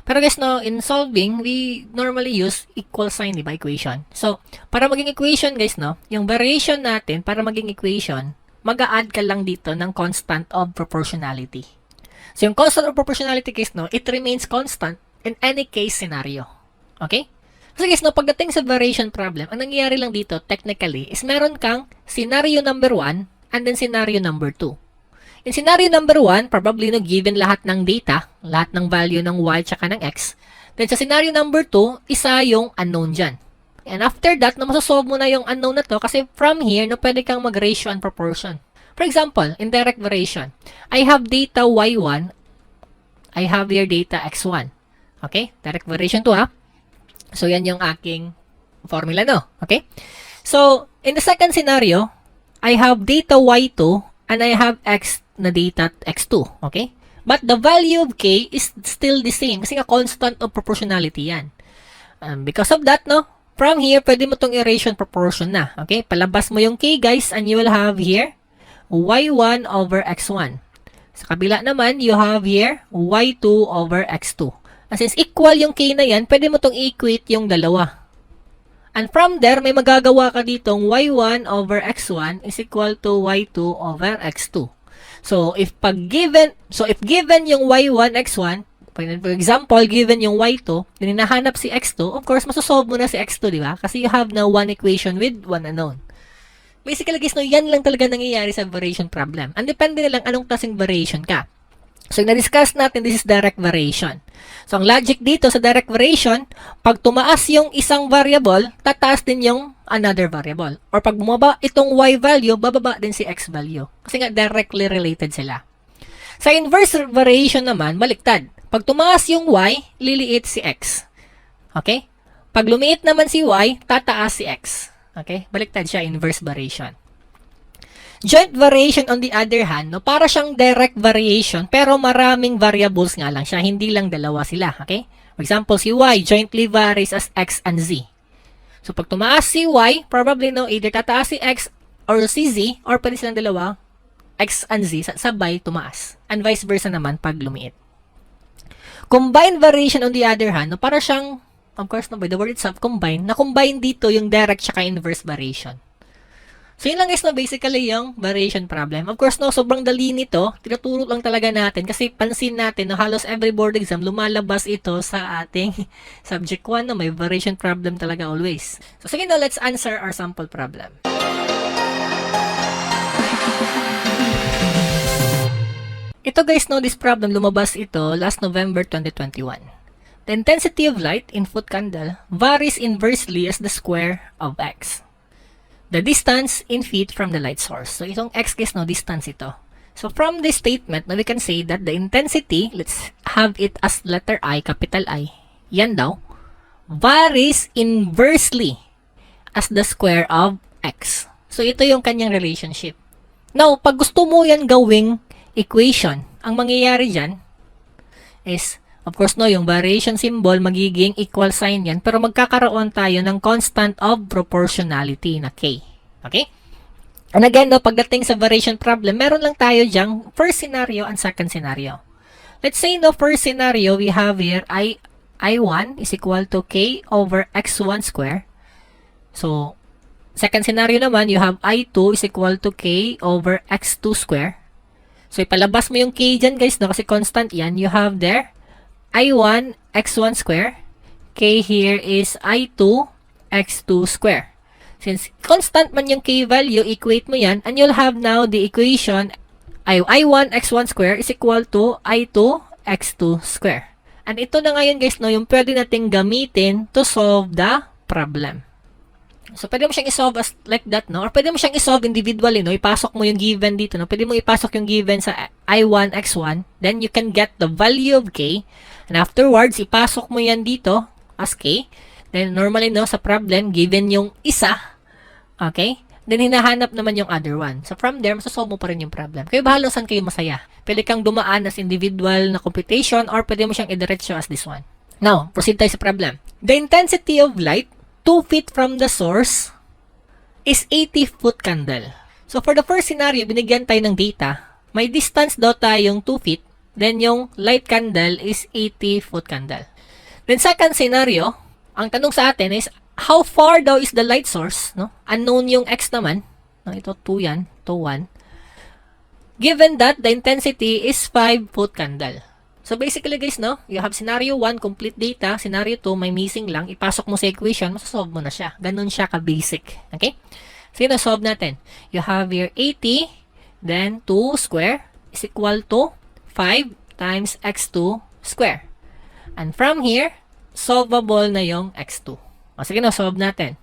Pero guys, no, in solving, we normally use equal sign, di ba? Equation. So, para maging equation, guys, no, yung variation natin, para maging equation, mag-a-add ka lang dito ng constant of proportionality. So, yung constant of proportionality case, no, it remains constant in any case scenario. Okay? So, guys, no, pagdating sa variation problem, ang nangyayari lang dito, technically, is meron kang scenario number 1 and then scenario number 2. In scenario number 1, probably, no, given lahat ng data, lahat ng value ng y tsaka ng x. Then, sa scenario number 2, isa yung unknown dyan. And after that, no, masasolve mo na yung unknown na to kasi from here, no, pwede kang mag-ratio and proportion. For example, in direct variation, I have data y1, I have here data x1. Okay? Direct variation to, ha? So, yan yung aking formula, no? Okay? So, in the second scenario, I have data y2 and I have x na data x2. Okay? But the value of k is still the same kasi nga constant of proportionality yan. Because of that, no? From here, pwede mo itong erasure proportion na. Okay? Palabas mo yung k, guys, and you will have here y1 over x1. Sa kabila naman, you have here y2 over x2. And since equal yung k na yan, pwede mo itong equate yung dalawa. And from there, may magagawa ka ditong y1 over x1 is equal to y2 over x2. So, if given yung y1, x1, for example, given yung y2, then hinahanap si x2, of course, masosolve mo na si x2, di ba? Kasi you have now one equation with one unknown. Basically, guys, no, yan lang talaga nangyayari sa variation problem. Ang depende na lang anong klaseng variation ka. So, yung na-discuss natin, this is direct variation. So, ang logic dito sa direct variation, pag tumaas yung isang variable, tataas din yung another variable. Or pag bumaba itong y value, bababa din si x value. Kasi nga, directly related sila. Sa inverse variation naman, baliktad. Pag tumaas yung y, liliit si x. Okay? Pag lumiit naman si y, tataas si x. Okay? Baliktad siya, inverse variation. Joint variation on the other hand, no, para siyang direct variation, pero maraming variables nga lang siya, hindi lang dalawa sila. Okay? For example, si y jointly varies as x and z. So, pag tumaas si y, probably, no, either tataas si x or si z, or pwede silang dalawa, x and z, sabay tumaas. And vice versa naman pag lumiit. Combined variation on the other hand, no, para siyang, of course, no, by the word itself, combine, na-combine dito yung direct tsaka inverse variation. So, yun lang guys, no, basically yung variation problem. Of course, no, sobrang dali nito, tinuturo lang talaga natin kasi pansin natin, no, halos every board exam, lumalabas ito sa ating subject 1, no, may variation problem talaga always. So, sige, no, let's answer our sample problem. Ito guys, no, this problem, lumabas ito last November 2021. The intensity of light in foot candle varies inversely as the square of x. The distance in feet from the light source. So, itong x guys, no, distance ito. So from this statement, we can say that the intensity, let's have it as letter I, capital I, yan daw, varies inversely as the square of x. So ito yung kanyang relationship. Now, pag gusto mo yan gawing equation, ang mangyayari dyan is, of course, no, yung variation symbol, magiging equal sign yan, pero magkakaroon tayo ng constant of proportionality na k. Okay? And again, no, pagdating sa variation problem, meron lang tayo dyang first scenario and second scenario. Let's say, no, first scenario, we have here I1 is equal to k over x1 square. So, second scenario naman, you have I2 is equal to k over x2 square. So, ipalabas mo yung k dyan, guys, no, kasi constant yan. You have there I1 x1 square. K here is I2 x2 square. Since constant man yung k value, equate mo yan, and you'll have now the equation I1 x1 square is equal to I2 x2 square. And ito na ngayon, guys, no, yung pwede nating gamitin to solve the problem. So, pwede mo siyang isolve as like that, no? Or pwede mo siyang isolve individually, no? Ipasok mo yung given dito, no? Pwede mo ipasok yung given sa I1, X1. Then, you can get the value of K. And afterwards, ipasok mo yan dito as K. Then, normally, no, sa problem, given yung isa. Okay? Then, hinahanap naman yung other one. So, from there, masasolve mo pa rin yung problem. Kayo bahala saan kayo masaya. Pwede kang dumaan as individual na computation or pwede mo siyang idiretso as this one. Now, proceed tayo sa problem. The intensity of light 2 feet from the source is 80 foot candle. So, for the first scenario, binigyan tayo ng data. May distance daw tayong 2 feet. Then, yung light candle is 80 foot candle. Then, second scenario, ang tanong sa atin is, how far daw is the light source? No? Unknown yung x naman. No, ito 2 yan. Ito 1. Given that the intensity is 5 foot candle. So, basically, guys, no, you have scenario 1, complete data. Scenario 2, may missing lang. Ipasok mo sa equation, masasolve mo na siya. Ganun siya ka-basic. Okay? So, yun, solve natin. You have here 80, then 2 square is equal to 5 times x2 square. And from here, solvable na yung x2. O, sige na, solve natin.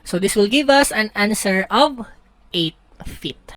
So, this will give us an answer of 8 feet.